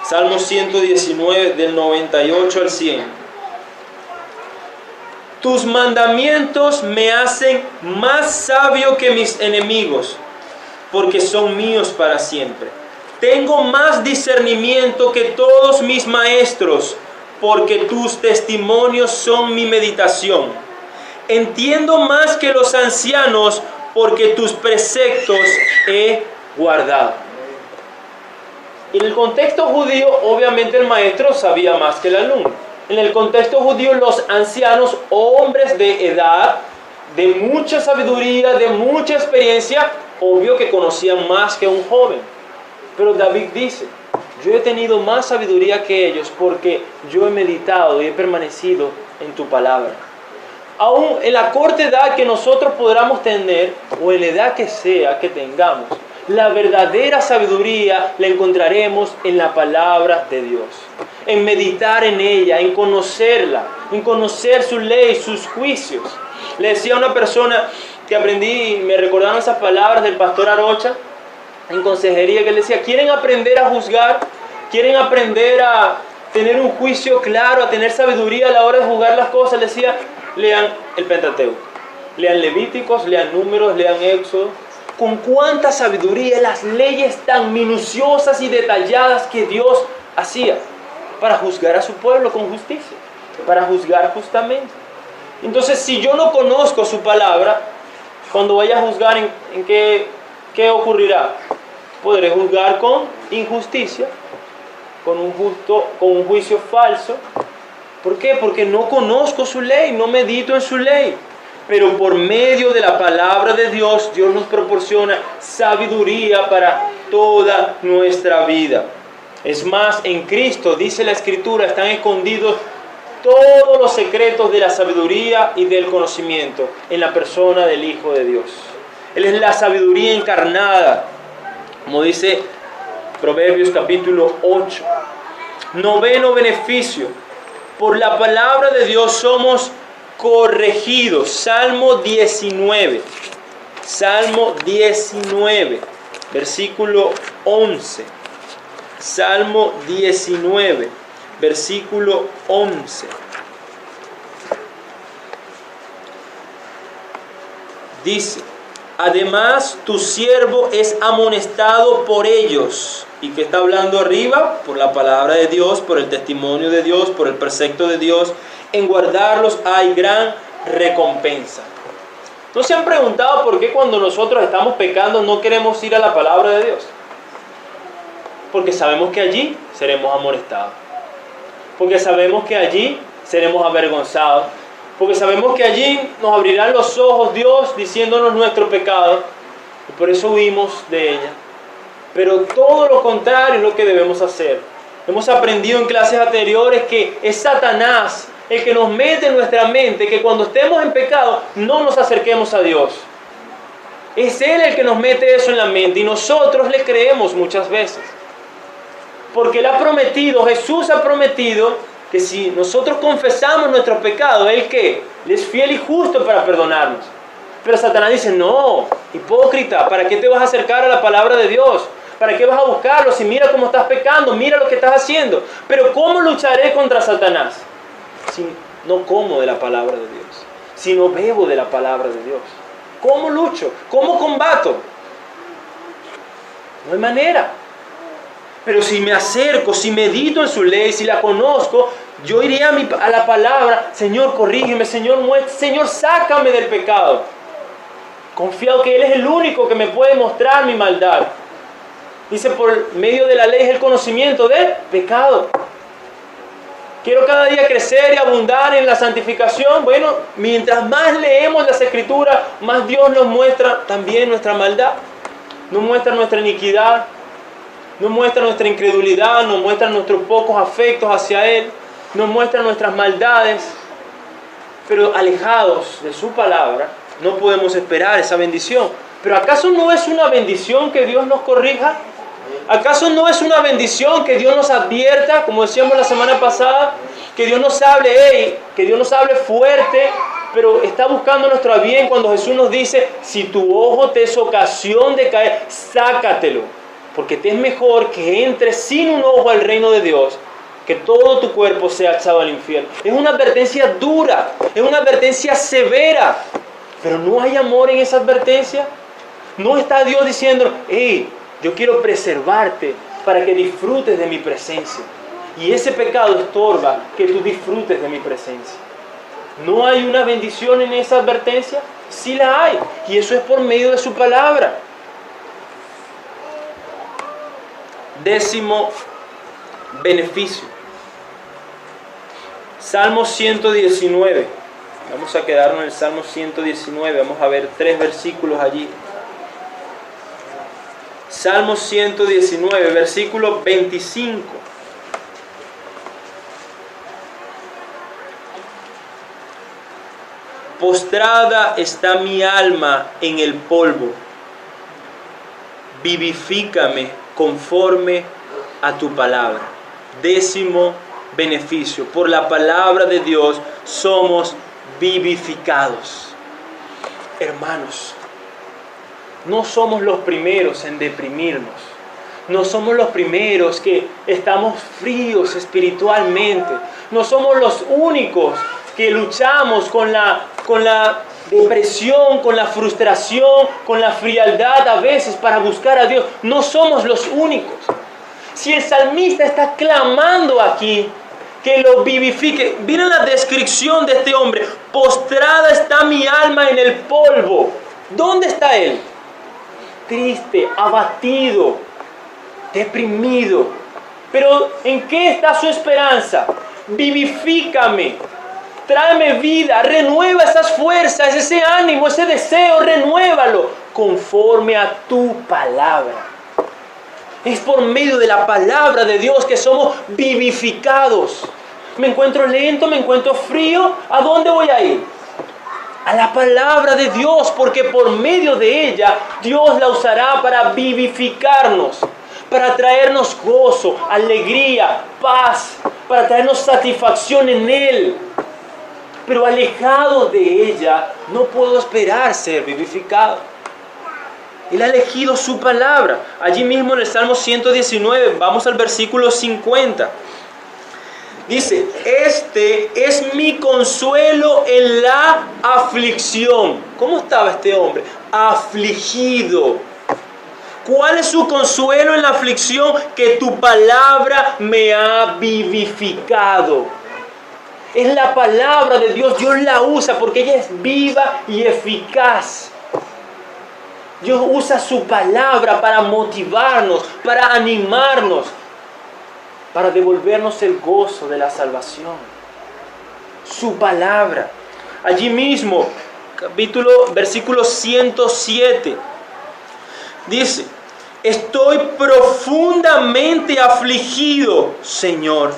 Salmo 119, del 98 al 100. Tus mandamientos me hacen más sabio que mis enemigos, porque son míos para siempre. Tengo más discernimiento que todos mis maestros, porque tus testimonios son mi meditación. Entiendo más que los ancianos, porque tus preceptos he guardado. En el contexto judío, obviamente el maestro sabía más que el alumno. En el contexto judío, los ancianos, hombres de edad, de mucha sabiduría, de mucha experiencia, obvio que conocían más que un joven. Pero David dice: yo he tenido más sabiduría que ellos porque yo he meditado y he permanecido en tu palabra. Aún en la corta edad que nosotros podamos tener, o en la edad que sea que tengamos, la verdadera sabiduría la encontraremos en la palabra de Dios. En meditar en ella, en conocerla, en conocer su ley, sus juicios. Le decía a una persona que aprendí, me recordaron esas palabras del pastor Arocha en consejería, que él decía: ¿quieren aprender a juzgar? ¿Quieren aprender a tener un juicio claro, a tener sabiduría a la hora de juzgar las cosas? Le decía: lean el Pentateuco, lean Levíticos, lean Números, lean Éxodo. Con cuánta sabiduría, las leyes tan minuciosas y detalladas que Dios hacía para juzgar a su pueblo con justicia, para juzgar justamente. Entonces, si yo no conozco su palabra, Cuando vaya a juzgar, ¿en qué ocurrirá? Podré juzgar con injusticia, con un juicio falso. ¿Por qué? Porque no conozco su ley, no medito en su ley. Pero por medio de la palabra de Dios, Dios nos proporciona sabiduría para toda nuestra vida. Es más, en Cristo, dice la Escritura, están escondidos todos los secretos de la sabiduría y del conocimiento en la persona del Hijo de Dios. Él es la sabiduría encarnada, como dice Proverbios capítulo 8. Noveno beneficio. Por la palabra de Dios somos corregidos. Salmo 19. Salmo 19, versículo 11. Salmo 19, versículo 11. Dice: además tu siervo es amonestado por ellos. ¿Y qué está hablando arriba? Por la palabra de Dios, por el testimonio de Dios, por el precepto de Dios. En guardarlos hay gran recompensa. ¿No se han preguntado por qué cuando nosotros estamos pecando no queremos ir a la palabra de Dios? Porque sabemos que allí seremos amonestados. Porque sabemos que allí seremos avergonzados. Porque sabemos que allí nos abrirán los ojos Dios diciéndonos nuestro pecado. Y por eso huimos de ella. Pero todo lo contrario es lo que debemos hacer. Hemos aprendido en clases anteriores que es Satanás el que nos mete en nuestra mente que cuando estemos en pecado no nos acerquemos a Dios. Es Él el que nos mete eso en la mente y nosotros le creemos muchas veces. Porque Él ha prometido, Jesús ha prometido que si nosotros confesamos nuestros pecados, ¿Él qué? Él es fiel y justo para perdonarnos. Pero Satanás dice: no, hipócrita, ¿para qué te vas a acercar a la palabra de Dios? ¿Para qué vas a buscarlo? Si mira cómo estás pecando, mira lo que estás haciendo. Pero ¿cómo lucharé contra Satanás? Si no como de la palabra de Dios, si no bebo de la palabra de Dios. ¿Cómo lucho? ¿Cómo combato? No hay manera. Pero si me acerco, si medito en su ley, si la conozco, yo iré a la palabra: Señor, corrígeme, Señor, Señor, sácame del pecado. Confiado que Él es el único que me puede mostrar mi maldad. Dice: por medio de la ley es el conocimiento del pecado. Quiero cada día crecer y abundar en la santificación. Bueno, mientras más leemos las Escrituras, más Dios nos muestra también nuestra maldad. Nos muestra nuestra iniquidad. Nos muestra nuestra incredulidad. Nos muestra nuestros pocos afectos hacia Él. Nos muestra nuestras maldades. Pero alejados de su palabra, no podemos esperar esa bendición. ¿Pero acaso no es una bendición que Dios nos corrija? ¿Acaso no es una bendición que Dios nos advierta, como decíamos la semana pasada, que Dios nos hable, que Dios nos hable fuerte, pero está buscando nuestro bien cuando Jesús nos dice: si tu ojo te es ocasión de caer, sácatelo, porque te es mejor que entres sin un ojo al reino de Dios, que todo tu cuerpo sea echado al infierno? Es una advertencia dura, es una advertencia severa, pero no hay amor en esa advertencia. No está Dios diciendo: hey, yo quiero preservarte para que disfrutes de mi presencia. Y ese pecado estorba que tú disfrutes de mi presencia. ¿No hay una bendición en esa advertencia? Sí la hay. Y eso es por medio de su palabra. Décimo beneficio. Salmo 119. Vamos a quedarnos en el Salmo 119. Vamos a ver 3 versículos allí. Salmo 119, versículo 25. Postrada está mi alma en el polvo. Vivifícame conforme a tu palabra. Décimo beneficio. Por la palabra de Dios somos vivificados. Hermanos, no somos los primeros en deprimirnos. No somos los primeros que estamos fríos espiritualmente. No somos los únicos que luchamos con la depresión, con la frustración, con la frialdad a veces para buscar a Dios. No somos los únicos. Si el salmista está clamando aquí que lo vivifique, miren la descripción de este hombre: postrada está mi alma en el polvo. ¿Dónde está él? Triste, abatido, deprimido. Pero ¿en qué está su esperanza? Vivifícame, tráeme vida, renueva esas fuerzas, ese ánimo, ese deseo, renuévalo conforme a tu palabra. Es por medio de la palabra de Dios que somos vivificados. Me encuentro lento, me encuentro frío, ¿a dónde voy a ir? A la palabra de Dios, porque por medio de ella Dios la usará para vivificarnos, para traernos gozo, alegría, paz, para traernos satisfacción en Él. Pero alejado de ella no puedo esperar ser vivificado. Él ha elegido su palabra. Allí mismo en el Salmo 119, vamos al versículo 50. Dice, este es mi consuelo en la aflicción. ¿Cómo estaba este hombre? Afligido. ¿Cuál es su consuelo en la aflicción? Que tu palabra me ha vivificado. Es la palabra de Dios. Dios la usa porque ella es viva y eficaz. Dios usa su palabra para motivarnos, para animarnos, para devolvernos el gozo de la salvación. Su palabra. Allí mismo, versículo 107, dice, estoy profundamente afligido, Señor,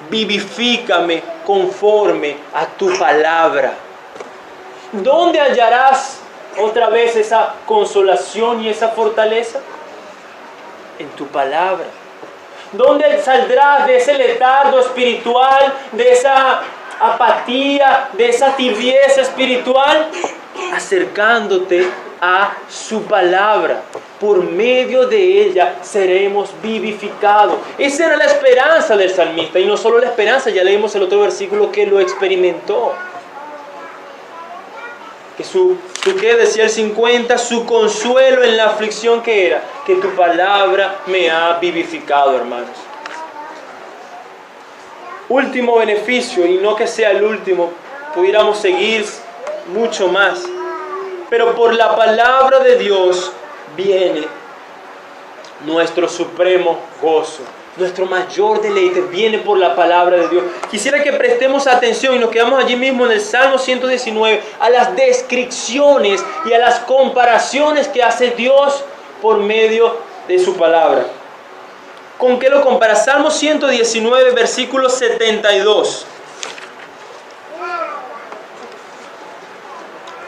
vivifícame conforme a tu palabra. ¿Dónde hallarás otra vez esa consolación y esa fortaleza? En tu palabra. ¿Dónde saldrás de ese letargo espiritual, de esa apatía, de esa tibieza espiritual? Acercándote a su palabra. Por medio de ella seremos vivificados. Esa era la esperanza del salmista. Y no solo la esperanza, ya leímos el otro versículo que lo experimentó. ¿Qué decía el 50? Su consuelo en la aflicción, que era que tu palabra me ha vivificado, hermanos. Último beneficio, y no que sea el último, pudiéramos seguir mucho más, pero por la palabra de Dios viene nuestro supremo gozo. Nuestro mayor deleite viene por la palabra de Dios. Quisiera que prestemos atención y nos quedamos allí mismo en el Salmo 119 a las descripciones y a las comparaciones que hace Dios por medio de su palabra. ¿Con qué lo compara? Salmo 119, versículo 72.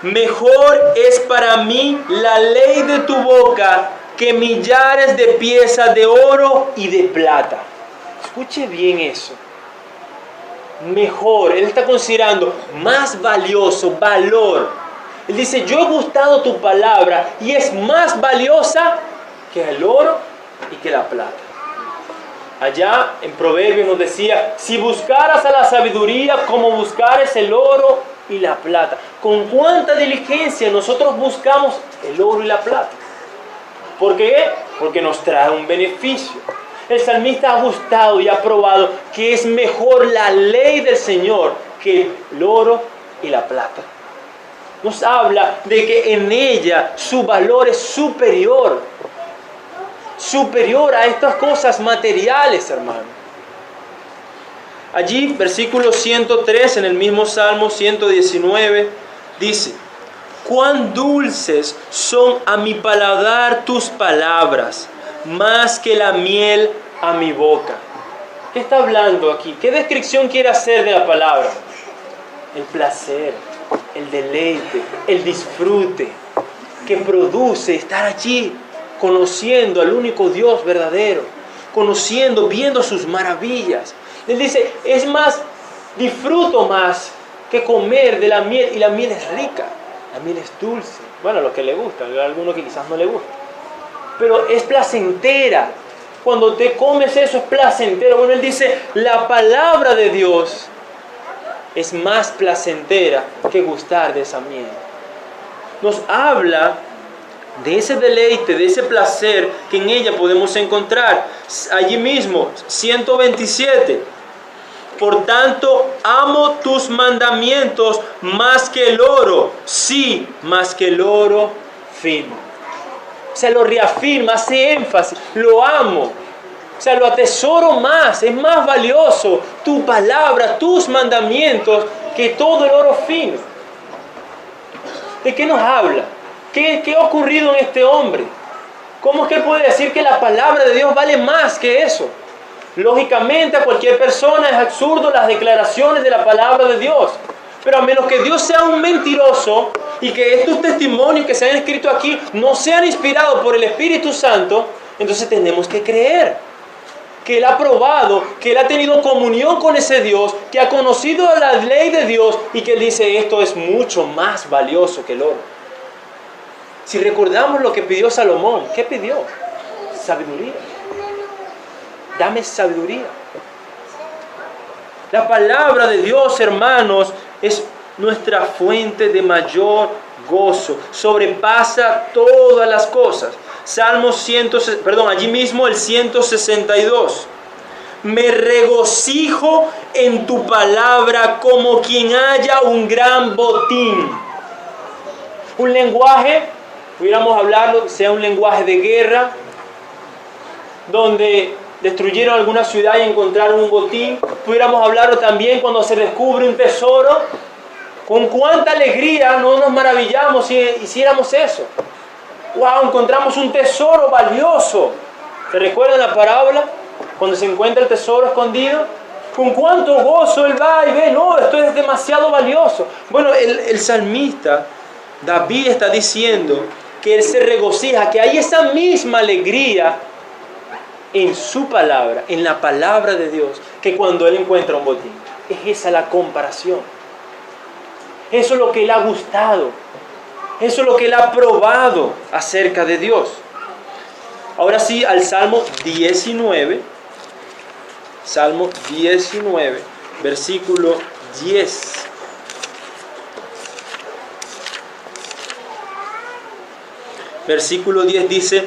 Mejor es para mí la ley de tu boca que millares de piezas de oro y de plata. Escuche bien eso. Mejor, Él está considerando más valioso, valor. Él dice, yo he gustado tu palabra y es más valiosa que el oro y que la plata. Allá en Proverbios nos decía, si buscaras a la sabiduría como buscares el oro y la plata. ¿Con cuánta diligencia nosotros buscamos el oro y la plata? ¿Por qué? Porque nos trae un beneficio. El salmista ha gustado y ha probado que es mejor la ley del Señor que el oro y la plata. Nos habla de que en ella su valor es superior. Superior a estas cosas materiales, hermano. Allí, versículo 103, en el mismo Salmo 119, dice, cuán dulces son a mi paladar tus palabras, más que la miel a mi boca. ¿Qué está hablando aquí? ¿Qué descripción quiere hacer de la palabra? El placer, el deleite, el disfrute que produce estar allí, conociendo al único Dios verdadero, conociendo, viendo sus maravillas. Él dice, es más, disfruto más que comer de la miel, y la miel es rica. La miel es dulce. Bueno, lo que le gusta, hay alguno que quizás no le gusta. Pero es placentera. Cuando te comes eso es placentero. Bueno, él dice, la palabra de Dios es más placentera que gustar de esa miel. Nos habla de ese deleite, de ese placer que en ella podemos encontrar. Allí mismo, 127. Por tanto, amo tus mandamientos más que el oro. Sí, más que el oro fino. O sea, lo reafirma, hace énfasis. Lo amo. O sea, lo atesoro más. Es más valioso tu palabra, tus mandamientos, que todo el oro fino. ¿De qué nos habla? ¿Qué ha ocurrido en este hombre? ¿Cómo es que él puede decir que la palabra de Dios vale más que eso? Lógicamente a cualquier persona es absurdo las declaraciones de la palabra de Dios. Pero a menos que Dios sea un mentiroso y que estos testimonios que se han escrito aquí no sean inspirados por el Espíritu Santo, entonces tenemos que creer que Él ha probado, que Él ha tenido comunión con ese Dios, que ha conocido la ley de Dios y que Él dice esto es mucho más valioso que el oro. Si recordamos lo que pidió Salomón, ¿qué pidió? Sabiduría. Dame sabiduría. La palabra de Dios, hermanos, es nuestra fuente de mayor gozo. Sobrepasa todas las cosas. Allí mismo el 162. Me regocijo en tu palabra como quien haya un gran botín. Un lenguaje, pudiéramos hablarlo, sea un lenguaje de guerra, donde destruyeron alguna ciudad y encontraron un botín. Pudiéramos hablarlo también cuando se descubre un tesoro. Con cuánta alegría no nos maravillamos si hiciéramos eso. ¡Wow! Encontramos un tesoro valioso. ¿Se recuerdan la parábola? Cuando se encuentra el tesoro escondido. Con cuánto gozo él va y ve, no, esto es demasiado valioso. Bueno, el salmista David está diciendo que él se regocija, que hay esa misma alegría en su palabra, en la palabra de Dios, que cuando él encuentra un botín. Es esa la comparación. Eso es lo que él ha gustado. Eso es lo que él ha probado acerca de Dios. Ahora sí, al Salmo 19. Salmo 19, versículo 10. Versículo 10 dice: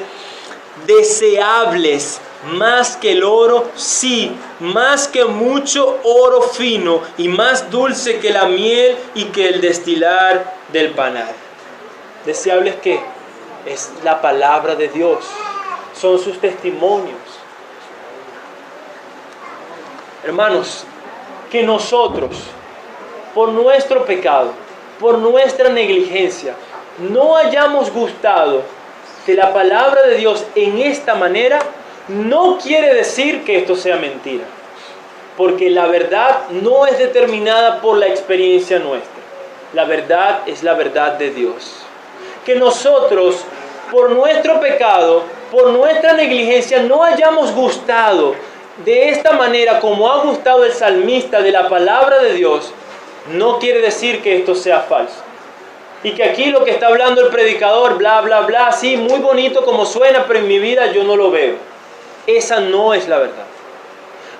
deseables más que el oro, sí, más que mucho oro fino, y más dulce que la miel y que el destilar del panal. ¿Deseables qué? Es la palabra de Dios, son sus testimonios. Hermanos, que nosotros, por nuestro pecado, por nuestra negligencia, no hayamos gustado de la palabra de Dios en esta manera, no quiere decir que esto sea mentira. Porque la verdad no es determinada por la experiencia nuestra. La verdad es la verdad de Dios. Que nosotros, por nuestro pecado, por nuestra negligencia, no hayamos gustado de esta manera como ha gustado el salmista de la palabra de Dios, no quiere decir que esto sea falso. Y que aquí lo que está hablando el predicador, bla, bla, bla, sí, muy bonito como suena, pero en mi vida yo no lo veo. Esa no es la verdad.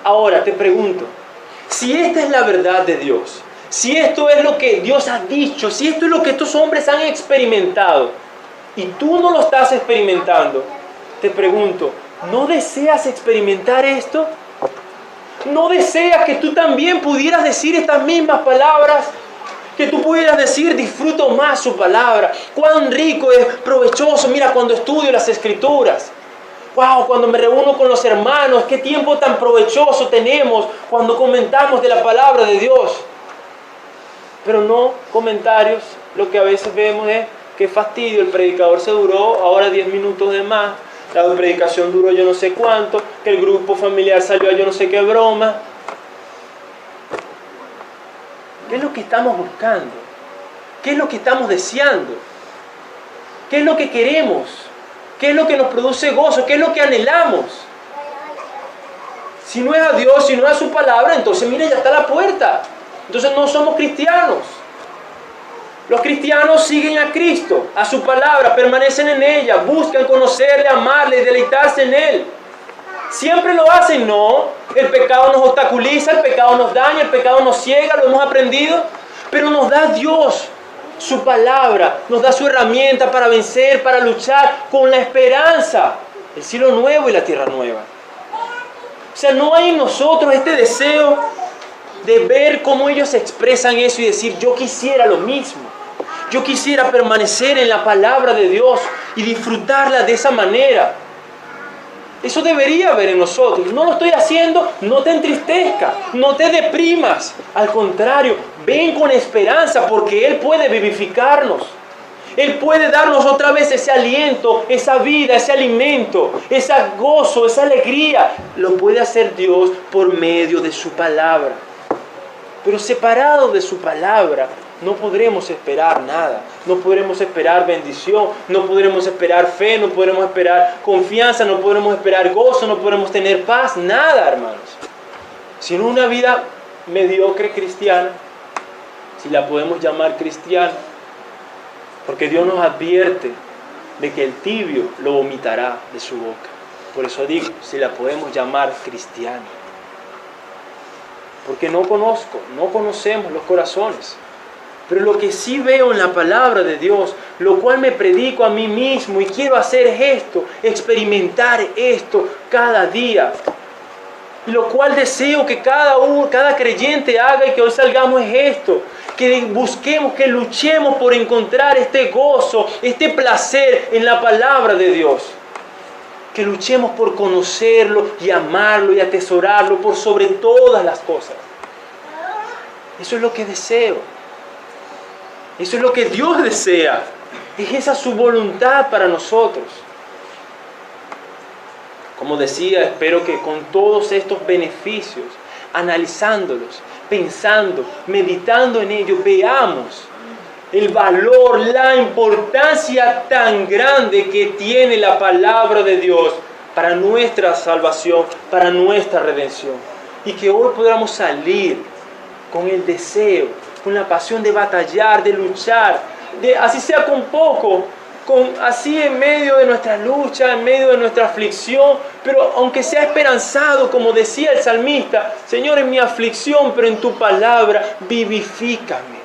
Ahora te pregunto, si esta es la verdad de Dios, si esto es lo que Dios ha dicho, si esto es lo que estos hombres han experimentado, y tú no lo estás experimentando, te pregunto, ¿no deseas experimentar esto? ¿No deseas que tú también pudieras decir estas mismas palabras? Que tú pudieras decir, disfruto más su palabra. Cuán rico es, provechoso, mira, cuando estudio las Escrituras. Wow, cuando me reúno con los hermanos, qué tiempo tan provechoso tenemos cuando comentamos de la palabra de Dios. Pero no comentarios, lo que a veces vemos es, qué fastidio, el predicador se duró ahora 10 minutos de más. La predicación duró yo no sé cuánto, que el grupo familiar salió a yo no sé qué broma. ¿Qué es lo que estamos buscando? ¿Qué es lo que estamos deseando? ¿Qué es lo que queremos? ¿Qué es lo que nos produce gozo? ¿Qué es lo que anhelamos? Si no es a Dios, si no es a su palabra, entonces mire, ya está la puerta. Entonces no somos cristianos. Los cristianos siguen a Cristo, a su palabra, permanecen en ella, buscan conocerle, amarle, deleitarse en Él. ¿Siempre lo hacen? No. El pecado nos obstaculiza, el pecado nos daña, el pecado nos ciega, lo hemos aprendido. Pero nos da Dios su palabra, nos da su herramienta para vencer, para luchar con la esperanza, el cielo nuevo y la tierra nueva. O sea, no hay en nosotros este deseo de ver cómo ellos expresan eso y decir, yo quisiera lo mismo. Yo quisiera permanecer en la palabra de Dios y disfrutarla de esa manera. Eso debería haber en nosotros. No lo estoy haciendo, no te entristezcas, no te deprimas. Al contrario, ven con esperanza porque Él puede vivificarnos. Él puede darnos otra vez ese aliento, esa vida, ese alimento, ese gozo, esa alegría. Lo puede hacer Dios por medio de su palabra. Pero separado de su palabra, no podremos esperar nada. No podremos esperar bendición, no podremos esperar fe, no podremos esperar confianza, no podremos esperar gozo, no podremos tener paz, nada, hermanos. Sino una vida mediocre cristiana, si la podemos llamar cristiana, porque Dios nos advierte de que el tibio lo vomitará de su boca. Por eso digo, si la podemos llamar cristiana. Porque no conocemos los corazones. Pero lo que sí veo en la palabra de Dios, lo cual me predico a mí mismo y quiero hacer esto, experimentar esto cada día. Y lo cual deseo que cada creyente haga y que hoy salgamos es esto. Que busquemos, que luchemos por encontrar este gozo, este placer en la palabra de Dios. Que luchemos por conocerlo y amarlo y atesorarlo por sobre todas las cosas. Eso es lo que deseo. Eso es lo que Dios desea. Es esa su voluntad para nosotros. Como decía, espero que con todos estos beneficios, analizándolos, pensando, meditando en ellos, veamos el valor, la importancia tan grande que tiene la palabra de Dios para nuestra salvación, para nuestra redención. Y que hoy podamos salir con el deseo, con la pasión de batallar, de luchar, así sea con poco, así en medio de nuestra lucha, en medio de nuestra aflicción, pero aunque sea esperanzado, como decía el salmista, Señor, en mi aflicción, pero en tu palabra, vivifícame.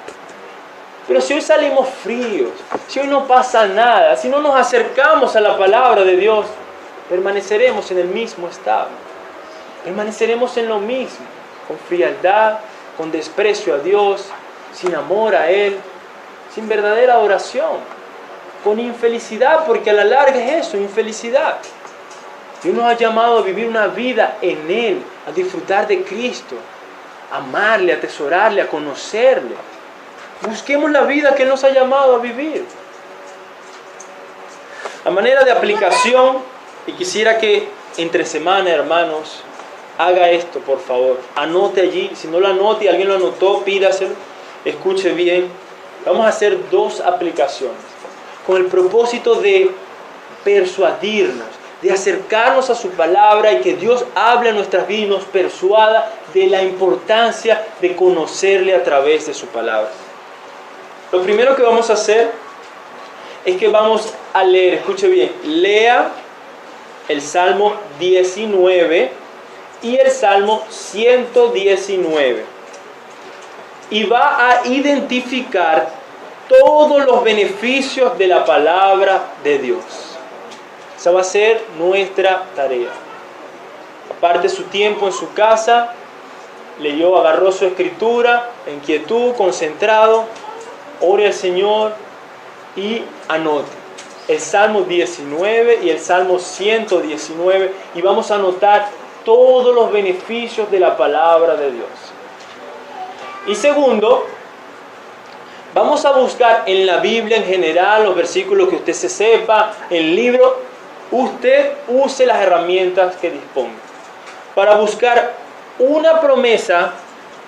Pero si hoy salimos fríos, si hoy no pasa nada, si no nos acercamos a la palabra de Dios, permaneceremos en el mismo estado, permaneceremos en lo mismo, con frialdad, con desprecio a Dios, sin amor a Él, sin verdadera adoración, con infelicidad, porque a la larga es eso, infelicidad. Dios nos ha llamado a vivir una vida en Él, a disfrutar de Cristo, a amarle, a atesorarle, a conocerle. Busquemos la vida que Él nos ha llamado a vivir. A manera de aplicación, y quisiera que entre semana, hermanos, haga esto, por favor. Anote allí, si no lo anote y alguien lo anotó, pídaselo, escuche bien. Vamos a hacer 2 aplicaciones, con el propósito de persuadirnos, de acercarnos a su palabra y que Dios hable a nuestras vidas y nos persuada de la importancia de conocerle a través de su palabra. Lo primero que vamos a hacer es que vamos a leer, escuche bien, lea el Salmo 19 y el Salmo 119. Y va a identificar todos los beneficios de la palabra de Dios. Esa va a ser nuestra tarea. Aparte su tiempo en su casa, leyó, agarró su escritura, en quietud, concentrado, ore al Señor y anote el Salmo 19 y el Salmo 119 y vamos a anotar todos los beneficios de la palabra de Dios. Y segundo, vamos a buscar en la Biblia en general los versículos que usted se sepa, el libro, usted use las herramientas que disponga para buscar una promesa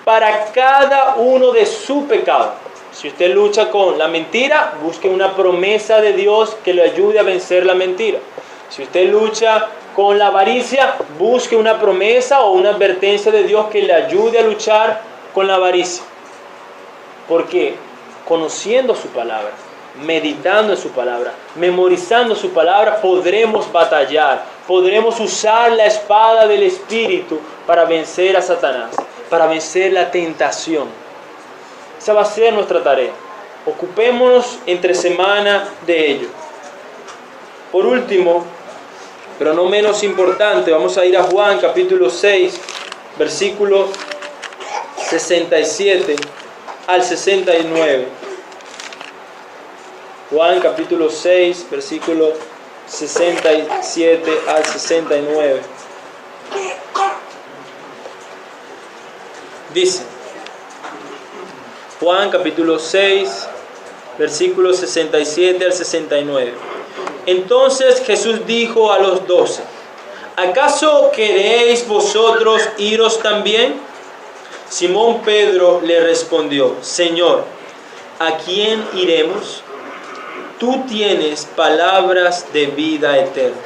para cada uno de sus pecados. Si usted lucha con la mentira, busque una promesa de Dios que le ayude a vencer la mentira. Si usted lucha con la avaricia, busque una promesa o una advertencia de Dios que le ayude a luchar con la avaricia. Porque conociendo su palabra, meditando en su palabra, memorizando su palabra, podremos batallar, podremos usar la espada del Espíritu para vencer a Satanás, para vencer la tentación. Esa va a ser nuestra tarea. Ocupémonos entre semana de ello. Por último, pero no menos importante, vamos a ir a Juan capítulo 6, versículo 67 al 69. Juan capítulo 6, versículo 67 al 69. Dice, Juan capítulo 6, versículos 67 al 69. Entonces Jesús dijo a los 12, ¿acaso queréis vosotros iros también? Simón Pedro le respondió, Señor, ¿a quién iremos? Tú tienes palabras de vida eterna,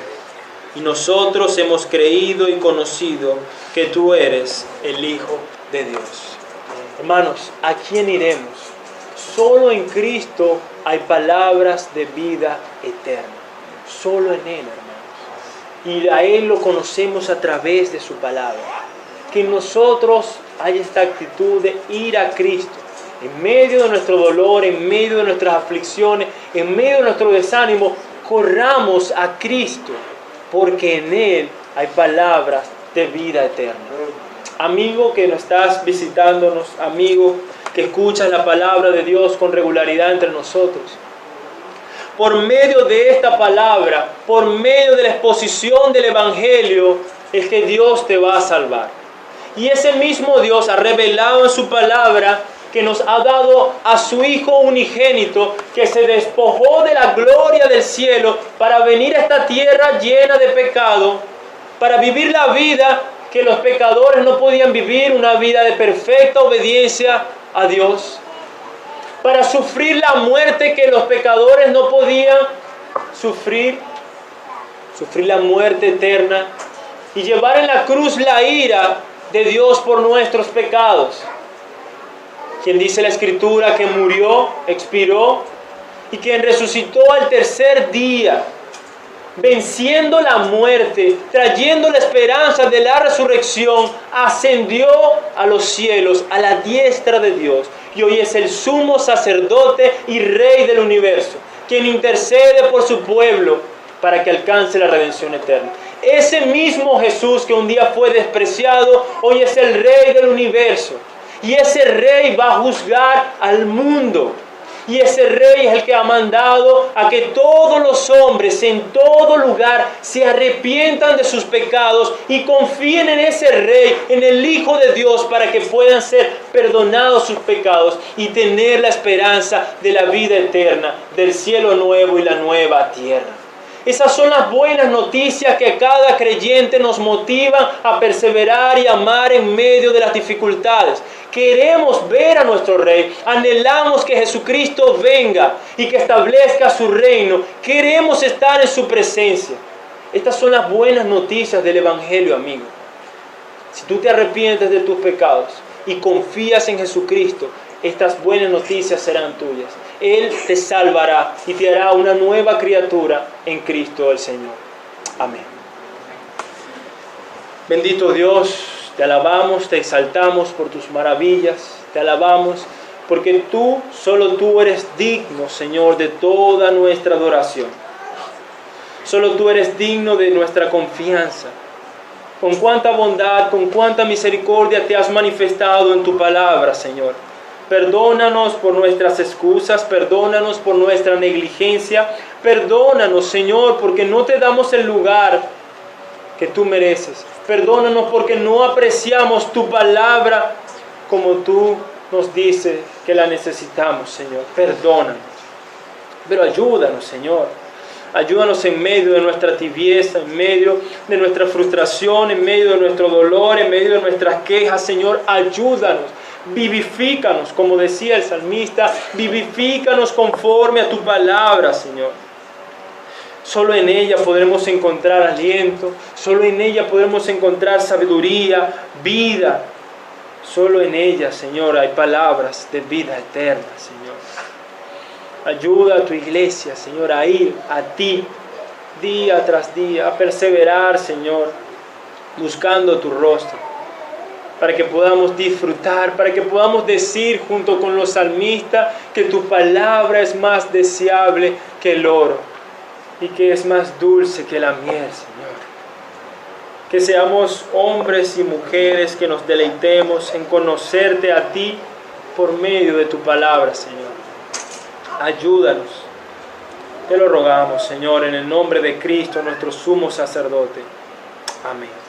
y nosotros hemos creído y conocido que tú eres el Hijo de Dios. Hermanos, ¿a quién iremos? Solo en Cristo hay palabras de vida eterna. Solo en Él, hermanos. Y a Él lo conocemos a través de su palabra. Que en nosotros hay esta actitud de ir a Cristo. En medio de nuestro dolor, en medio de nuestras aflicciones, en medio de nuestro desánimo, corramos a Cristo, porque en Él hay palabras de vida eterna. Amigo que nos estás visitándonos, amigo que escuchas la palabra de Dios con regularidad entre nosotros, por medio de esta palabra, por medio de la exposición del Evangelio, es que Dios te va a salvar. Y ese mismo Dios ha revelado en su palabra que nos ha dado a su Hijo unigénito, que se despojó de la gloria del cielo para venir a esta tierra llena de pecado, para vivir la vida que los pecadores no podían vivir, una vida de perfecta obediencia a Dios, para sufrir la muerte que los pecadores no podían sufrir la muerte eterna, y llevar en la cruz la ira de Dios por nuestros pecados. Quien dice la Escritura que murió, expiró, y quien resucitó al tercer día, venciendo la muerte, trayendo la esperanza de la resurrección, ascendió a los cielos, a la diestra de Dios, y hoy es el sumo sacerdote y rey del universo, quien intercede por su pueblo para que alcance la redención eterna. Ese mismo Jesús que un día fue despreciado, hoy es el rey del universo. Y ese rey va a juzgar al mundo. Y ese rey es el que ha mandado a que todos los hombres en todo lugar se arrepientan de sus pecados y confíen en ese rey, en el Hijo de Dios, para que puedan ser perdonados sus pecados y tener la esperanza de la vida eterna, del cielo nuevo y la nueva tierra. Esas son las buenas noticias que cada creyente nos motivan a perseverar y amar en medio de las dificultades. Queremos ver a nuestro Rey, anhelamos que Jesucristo venga y que establezca su reino. Queremos estar en su presencia. Estas son las buenas noticias del Evangelio, amigo. Si tú te arrepientes de tus pecados y confías en Jesucristo, estas buenas noticias serán tuyas. Él te salvará y te hará una nueva criatura en Cristo el Señor. Amén. Bendito Dios, te alabamos, te exaltamos por tus maravillas, te alabamos porque tú, solo tú eres digno, Señor, de toda nuestra adoración. Solo tú eres digno de nuestra confianza. Con cuánta bondad, con cuánta misericordia te has manifestado en tu palabra, Señor. Perdónanos por nuestras excusas, perdónanos por nuestra negligencia, perdónanos, Señor, porque no te damos el lugar que tú mereces. Perdónanos porque no apreciamos tu palabra como tú nos dices que la necesitamos, Señor. Perdónanos. Pero ayúdanos, Señor. Ayúdanos en medio de nuestra tibieza, en medio de nuestra frustración, en medio de nuestro dolor, en medio de nuestras quejas, Señor. Ayúdanos. Vivifícanos, como decía el salmista, vivifícanos conforme a tu palabra, Señor. Solo en ella podremos encontrar aliento, solo en ella podremos encontrar sabiduría, vida. Solo en ella, Señor, hay palabras de vida eterna, Señor. Ayuda a tu iglesia, Señor, a ir a ti día tras día, a perseverar, Señor, buscando tu rostro, para que podamos disfrutar, para que podamos decir junto con los salmistas que tu palabra es más deseable que el oro y que es más dulce que la miel, Señor. Que seamos hombres y mujeres que nos deleitemos en conocerte a ti por medio de tu palabra, Señor. Ayúdanos. Te lo rogamos, Señor, en el nombre de Cristo, nuestro sumo sacerdote. Amén.